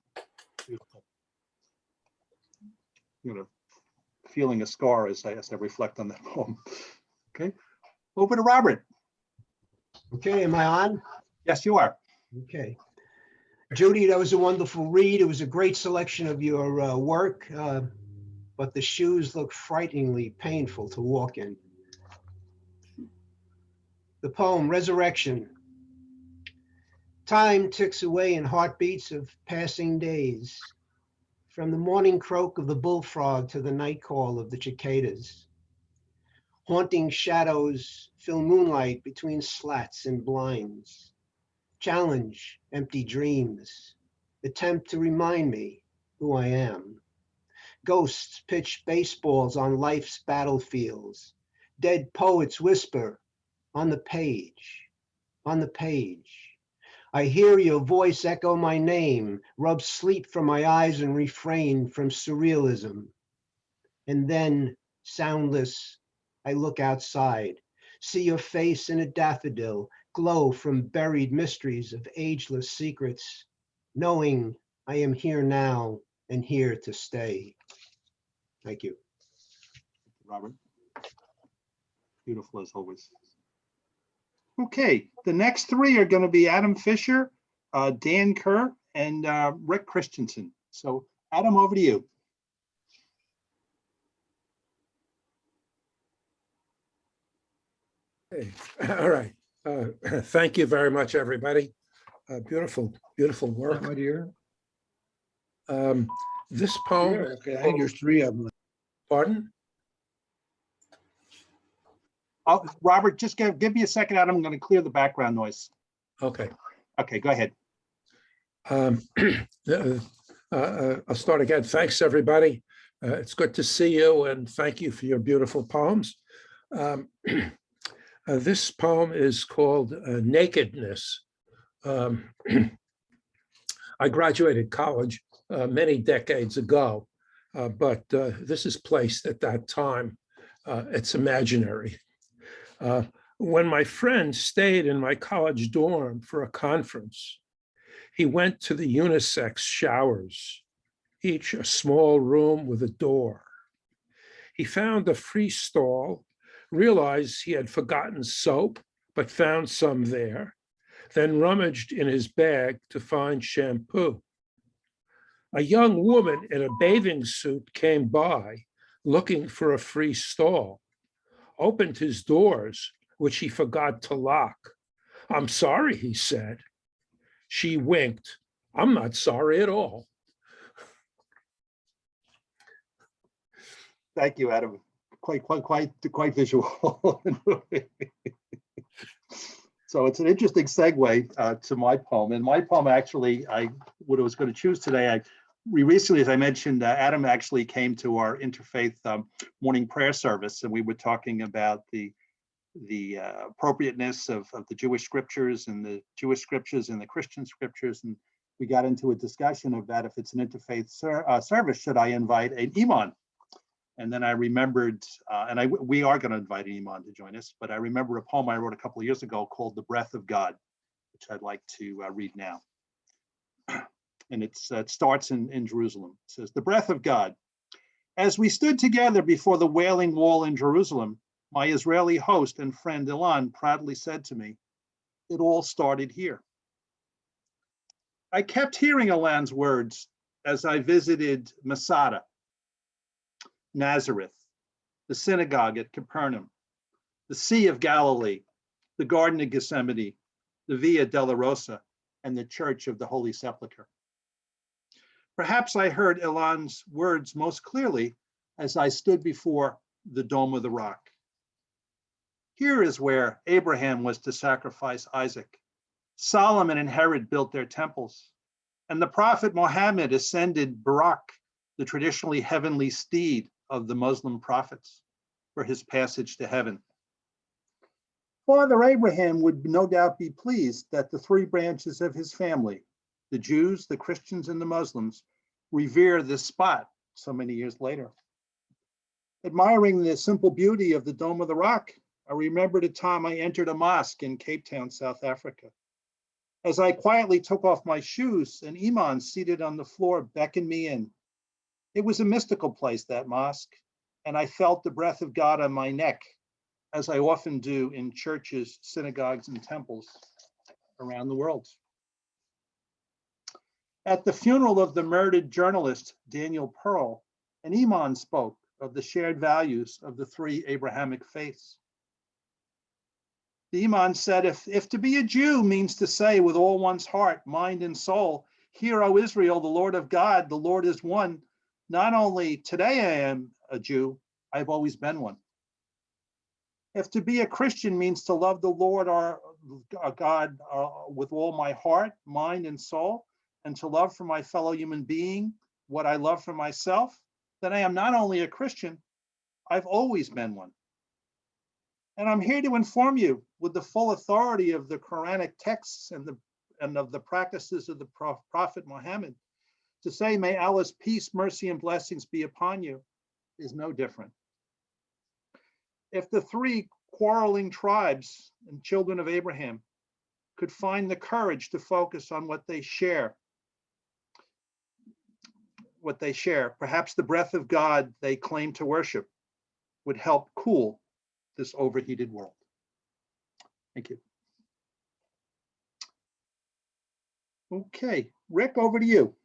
Beautiful. Feeling a scar as I reflect on that poem. Okay, over to Robert. Okay, am I on? Yes, you are. Okay. Judy, that was a wonderful read. It was a great selection of your work, but the shoes look frighteningly painful to walk in. The poem, Resurrection. Time ticks away in heartbeats of passing days, from the morning croak of the bullfrog to the night call of the cicadas. Haunting shadows fill moonlight between slats and blinds. Challenge empty dreams, attempt to remind me who I am. Ghosts pitch baseballs on life's battlefields. Dead poets whisper on the page, on the page. I hear your voice echo my name, rub sleep from my eyes and refrain from surrealism. And then, soundless, I look outside, see your face in a daffodil, glow from buried mysteries of ageless secrets, knowing I am here now and here to stay. Thank you. Robert. Beautiful as always. Okay, the next three are going to be Adam Fisher, Dan Kerr, and Rick Christensen. So Adam, over to you. Hey, all right. Thank you very much, everybody. Beautiful, beautiful work. My dear. This poem. Yeah, okay, I think there's three of them. Pardon? Robert, just give me a second, Adam. I'm going to clear the background noise. Okay. Okay, go ahead. I'll start again. Thanks, everybody. It's good to see you, and thank you for your beautiful poems. This poem is called Nakedness. I graduated college many decades ago, but this is placed at that time. It's imaginary. When my friend stayed in my college dorm for a conference, he went to the unisex showers, each a small room with a door. He found a free stall, realized he had forgotten soap, but found some there, then rummaged in his bag to find shampoo. A young woman in a bathing suit came by, looking for a free stall, opened his doors, which he forgot to lock. "I'm sorry," he said. She winked. "I'm not sorry at all." Thank you, Adam. Quite visual. So it's an interesting segue to my poem. And my poem, actually, what I was going to choose today, we recently, as I mentioned, Adam actually came to our interfaith morning prayer service, and we were talking about the appropriateness of the Jewish scriptures and the Jewish scriptures and the Christian scriptures. And we got into a discussion about if it's an interfaith service, should I invite an imam? And then I remembered, we are going to invite an imam to join us, but I remember a poem I wrote a couple of years ago called The Breath of God, which I'd like to read now. And it starts in Jerusalem. It says, "The breath of God. As we stood together before the Wailing Wall in Jerusalem, my Israeli host and friend Ilan proudly said to me, 'It all started here.' I kept hearing Ilan's words as I visited Masada, Nazareth, the synagogue at Capernaum, the Sea of Galilee, the Garden of Gethsemane, the Via Dolorosa, and the Church of the Holy Sepulchre. Perhaps I heard Ilan's words most clearly as I stood before the Dome of the Rock. Here is where Abraham was to sacrifice Isaac. Solomon and Herod built their temples, and the prophet Muhammad ascended Burak, the traditionally heavenly steed of the Muslim prophets, for his passage to heaven. Father Abraham would no doubt be pleased that the three branches of his family, the Jews, the Christians, and the Muslims, revere this spot so many years later. Admiring the simple beauty of the Dome of the Rock, I remembered a time I entered a mosque in Cape Town, South Africa. As I quietly took off my shoes, an imam seated on the floor beckoned me in. It was a mystical place, that mosque, and I felt the breath of God on my neck, as I often do in churches, synagogues, and temples around the world. At the funeral of the murdered journalist Daniel Pearl, an imam spoke of the shared values of the three Abrahamic faiths. The imam said, if to be a Jew means to say with all one's heart, mind, and soul, "Hear, O Israel, the Lord of God, the Lord is one," not only today I am a Jew, I've always been one. If to be a Christian means to love the Lord our God with all my heart, mind, and soul, and to love for my fellow human being what I love for myself, then I am not only a Christian, I've always been one. And I'm here to inform you, with the full authority of the Quranic texts and of the practices of the Prophet Muhammad, to say, may Allah's peace, mercy, and blessings be upon you, is no different. If the three quarreling tribes and children of Abraham could find the courage to focus on what they share, perhaps the breath of God they claim to worship would help cool this overheated world. Thank you. Okay, Rick, over to you.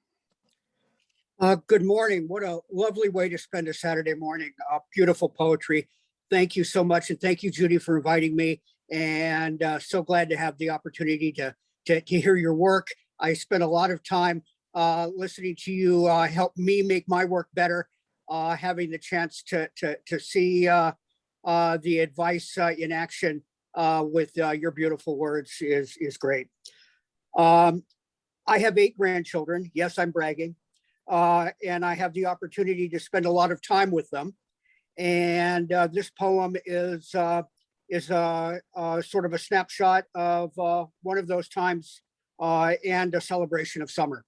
Good morning. What a lovely way to spend a Saturday morning. Beautiful poetry. Thank you so much. And thank you, Judy, for inviting me. And so glad to have the opportunity to hear your work. I spent a lot of time listening to you help me make my work better. Having the chance to see the advice in action with your beautiful words is great. I have 8 grandchildren. Yes, I'm bragging. And I have the opportunity to spend a lot of time with them. And this poem is sort of a snapshot of one of those times and a celebration of summer.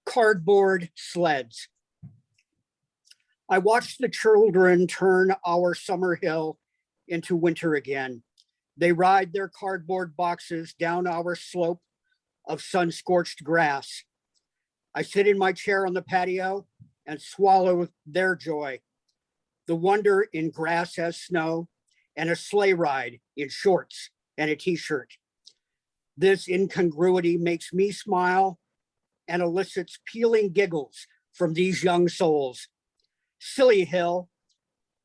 Cardboard sleds. I watched the children turn our summer hill into winter again. They ride their cardboard boxes down our slope of sun-scorched grass. I sit in my chair on the patio and swallow their joy. The wonder in grass as snow and a sleigh ride in shorts and a t-shirt. This incongruity makes me smile and elicits peeling giggles from these young souls. Silly hill,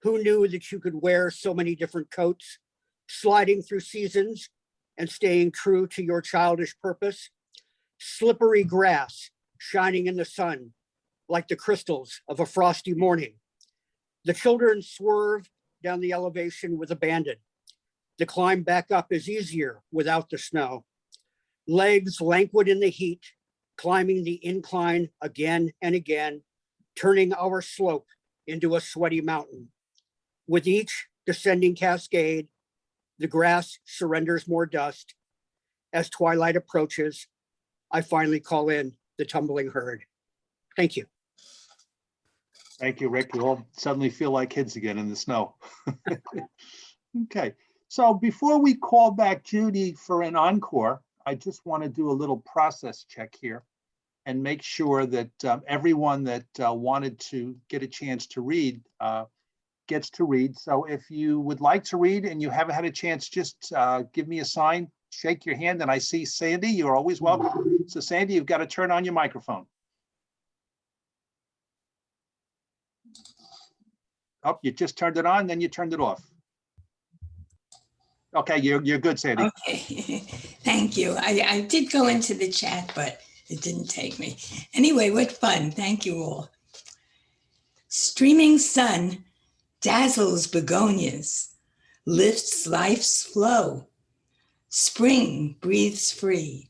who knew that you could wear so many different coats, sliding through seasons and staying true to your childish purpose? Slippery grass, shining in the sun like the crystals of a frosty morning. The children swerve down the elevation with abandon. The climb back up is easier without the snow. Legs languid in the heat, climbing the incline again and again, turning our slope into a sweaty mountain. With each descending cascade, the grass surrenders more dust. As twilight approaches, I finally call in the tumbling herd. Thank you. Thank you, Rick. We all suddenly feel like kids again in the snow. Okay, so before we call back Judy for an encore, I just want to do a little process check here and make sure that everyone that wanted to get a chance to read gets to read. So if you would like to read and you haven't had a chance, just give me a sign, shake your hand, and I see Sandy, you're always welcome. So Sandy, you've got to turn on your microphone. Oh, you just turned it on, then you turned it off. Okay, you're good, Sandy. Okay, thank you. I did go into the chat, but it didn't take me. Anyway, what fun. Thank you all. Streaming sun dazzles begonias, lifts life's flow. Spring breathes free.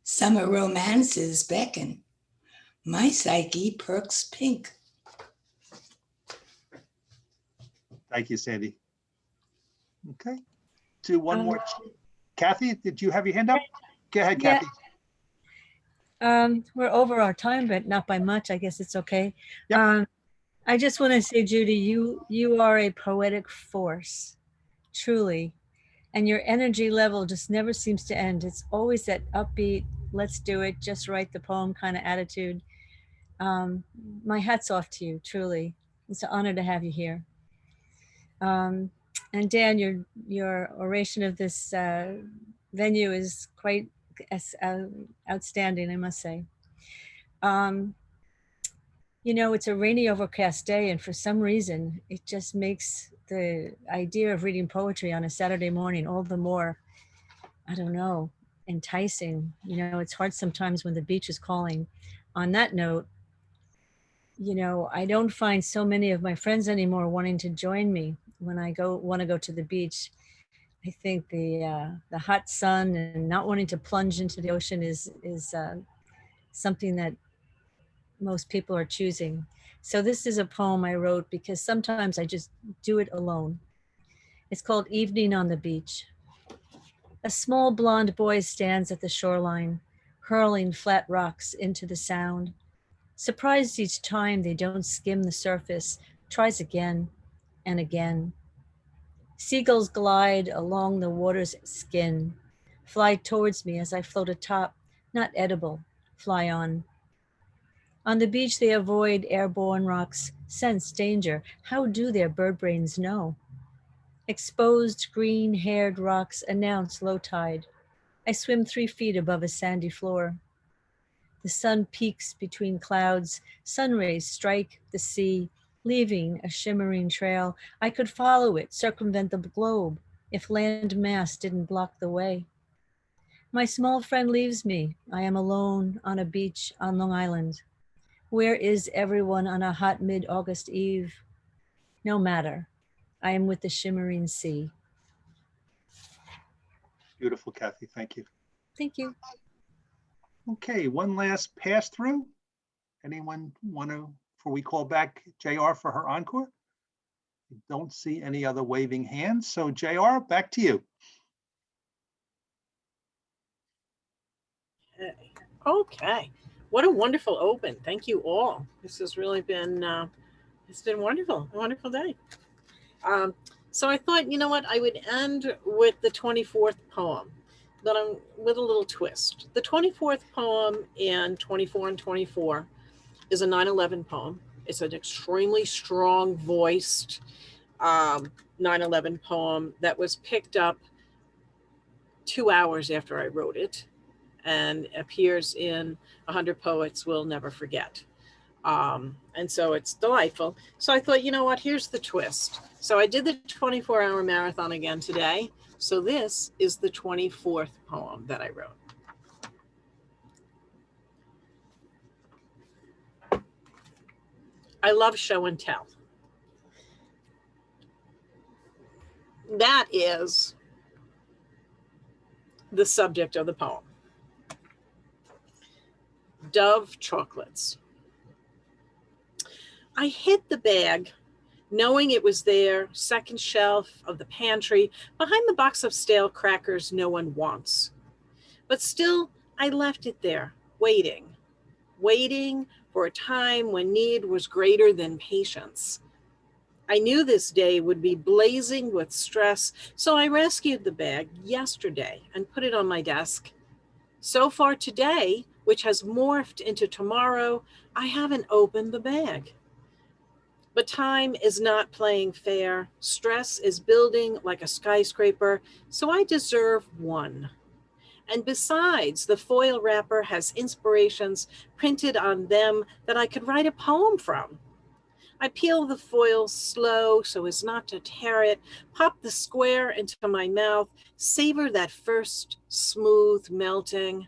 Summer romances beckon. My psyche perks pink. Thank you, Sandy. Okay, do one more. Kathy, did you have your hand up? Go ahead, Yeah. Kathy. We're over our time, but not by much. I guess it's okay. Yep. I just want to say, Judy, you are a poetic force, truly. And your energy level just never seems to end. It's always that upbeat, let's do it, just write the poem kind of attitude. My hat's off to you, truly. It's an honor to have you here. And Dan, your oration of this venue is quite outstanding, I must say. You know, it's a rainy, overcast day, and for some reason, it just makes the idea of reading poetry on a Saturday morning all the more, I don't know, enticing. You know, it's hard sometimes when the beach is calling. On that note, you know, I don't find so many of my friends anymore wanting to join me when I want to go to the beach. I think the hot sun and not wanting to plunge into the ocean is something that most people are choosing. So this is a poem I wrote because sometimes I just do it alone. It's called Evening on the Beach. A small blonde boy stands at the shoreline, hurling flat rocks into the sound. Surprised each time they don't skim the surface, tries again and again. Seagulls glide along the water's skin, fly towards me as I float atop, not edible, fly on. On the beach, they avoid airborne rocks, sense danger. How do their bird brains know? Exposed green-haired rocks announce low tide. I swim 3 feet above a sandy floor. The sun peaks between clouds. Sun rays strike the sea, leaving a shimmering trail. I could follow it, circumvent the globe, if land mass didn't block the way. My small friend leaves me. I am alone on a beach on Long Island. Where is everyone on a hot mid-August eve? No matter. I am with the shimmering sea. Beautiful, Kathy. Thank you. Thank you. Okay, one last pass through. Anyone want to, before we call back JR for her encore? I don't see any other waving hands. So JR, back to you. Okay. What a wonderful open. Thank you all. This has really been, it's been wonderful, a wonderful day. So I thought, you know what, I would end with the 24th poem, but I'm with a little twist. The 24th poem in 24 and 24 is a 9/11 poem. It's an extremely strong voiced 9/11 poem that was picked up 2 hours after I wrote it and appears in 100 Poets Will Never Forget. And so it's delightful. So I thought, you know what, here's the twist. So I did the 24-hour marathon again today. So this is the 24th poem that I wrote. I love show and tell. That is the subject of the poem. Dove chocolates. I hid the bag, knowing it was there, second shelf of the pantry, behind the box of stale crackers no one wants. But still, I left it there, waiting for a time when need was greater than patience. I knew this day would be blazing with stress, so I rescued the bag yesterday and put it on my desk. So far today, which has morphed into tomorrow, I haven't opened the bag. But time is not playing fair. Stress is building like a skyscraper, so I deserve one. And besides, the foil wrapper has inspirations printed on them that I could write a poem from. I peel the foil slow so as not to tear it, pop the square into my mouth, savor that first smooth melting.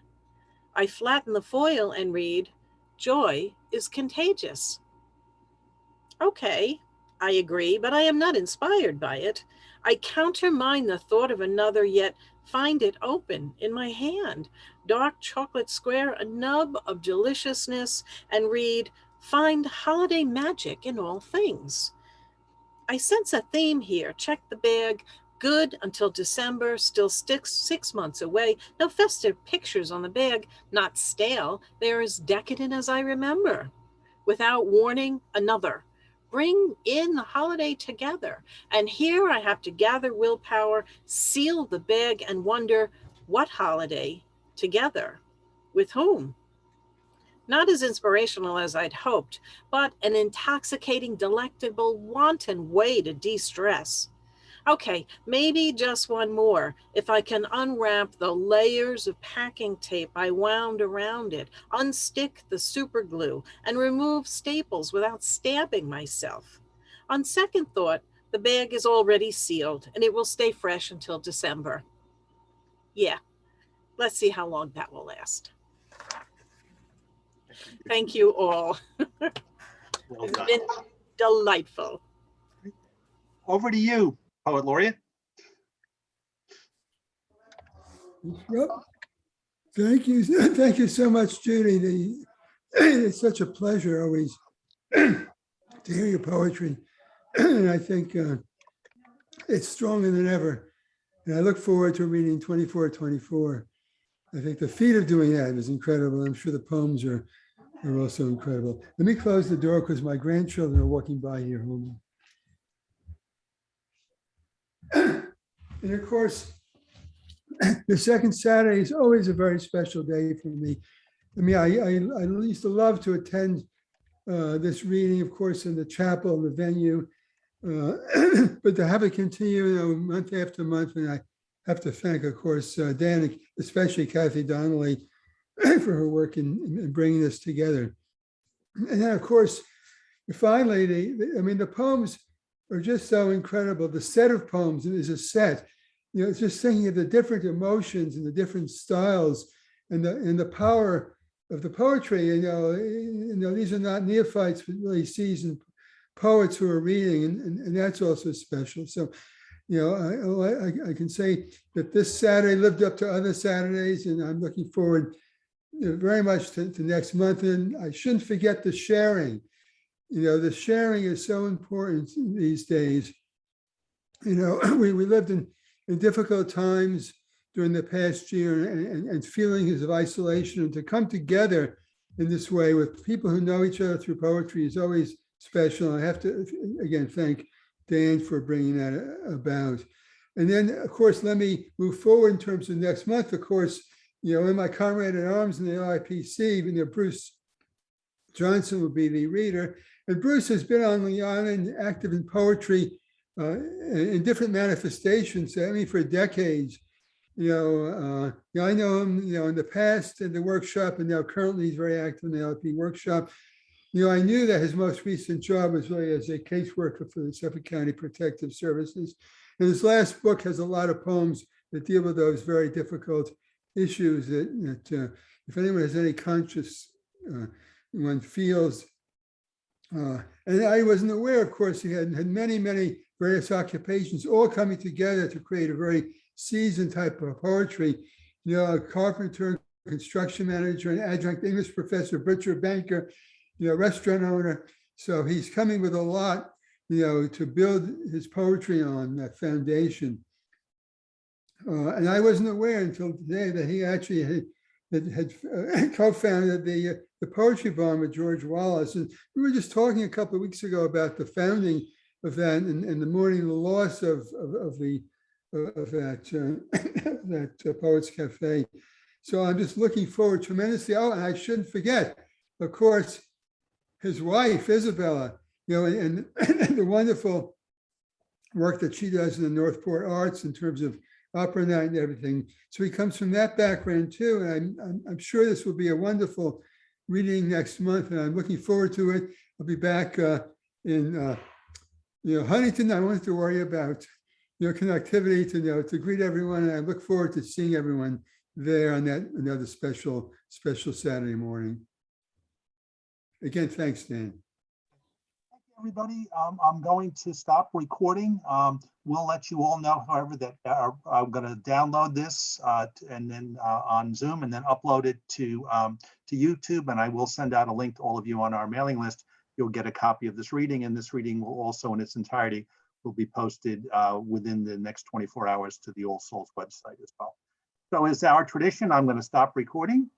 I flatten the foil and read, "Joy is contagious." Okay, I agree, but I am not inspired by it. I countermine the thought of another, yet find it open in my hand. Dark chocolate square, a nub of deliciousness, and read, "Find holiday magic in all things." I sense a theme here. Check the bag. Good until December, still 6 months away. No festive pictures on the bag, not stale. They are as decadent as I remember. Without warning, another. Bring in the holiday together. And here I have to gather willpower, seal the bag, and wonder, what holiday together? With whom? Not as inspirational as I'd hoped, but an intoxicating, delectable, wanton way to de-stress. Okay, maybe just one more. If I can unwrap the layers of packing tape I wound around it, unstick the super glue, and remove staples without stabbing myself. On second thought, the bag is already sealed and it will stay fresh until December. Yeah, let's see how long that will last. Thank you all. Well It's done. been delightful. Over to you, Poet Laureate. Yep. Thank you. Thank you so much, Judy. It's such a pleasure always to hear your poetry. And I think it's stronger than ever. And I look forward to reading 2424. I think the feat of doing that is incredible. I'm sure the poems are also incredible. Let me close the door because my grandchildren are walking by here. Hold on. And of course, the second Saturday is always a very special day for me. I mean, I used to love to attend this reading, of course, in the chapel, the venue, but to have it continue, month after month, and I have to thank, of course, Dan, especially Kathy Donnelly, for her work in bringing this together. And then, of course, finally, the poems are just so incredible. The set of poems is a set. It's just thinking of the different emotions and the different styles and the power of the poetry. These are not neophytes, but really seasoned poets who are reading, and that's also special. So, I can say that this Saturday lived up to other Saturdays, and I'm looking forward very much to next month. And I shouldn't forget the sharing. The sharing is so important these days. We lived in difficult times during the past year and feelings of isolation, and to come together in this way with people who know each other through poetry is always special. I have to, again, thank Dan for bringing that about. And then, of course, let me move forward in terms of next month. Of course, in my comrade at arms in the LIPC, Bruce Johnson will be the reader. And Bruce has been on the island active in poetry in different manifestations, for decades. I know him, in the past in the workshop, and now currently he's very active in the LP workshop. I knew that his most recent job was really as a caseworker for the Suffolk County Protective Services. And his last book has a lot of poems that deal with those very difficult issues that if anyone has any conscious, one feels. And I wasn't aware, of course, he had many, many various occupations all coming together to create a very seasoned type of poetry. A carpenter, construction manager, an adjunct English professor, butcher, banker, restaurant owner. So he's coming with a lot, to build his poetry on, that foundation. And I wasn't aware until today that he actually had co-founded the Poetry Barn with George Wallace. And we were just talking a couple of weeks ago about the founding of that and the mourning the loss of that Poets Cafe. So I'm just looking forward tremendously. Oh, and I shouldn't forget, of course, his wife, Isabella, and the wonderful work that she does in the Northport Arts in terms of opera night and everything. So he comes from that background too. And I'm sure this will be a wonderful reading next month, and I'm looking forward to it. I'll be back in Huntington. I don't have to worry about connectivity to greet everyone, and I look forward to seeing everyone there on that another special Saturday morning. Again, thanks, Dan. Thank you, everybody. I'm going to stop recording. We'll let you all know, however, that I'm going to download this and then on Zoom and then upload it to YouTube. And I will send out a link to all of you on our mailing list. You'll get a copy of this reading, and this reading will also in its entirety will be posted within the next 24 hours to the All Souls website as well. So as our tradition, I'm going to stop recording.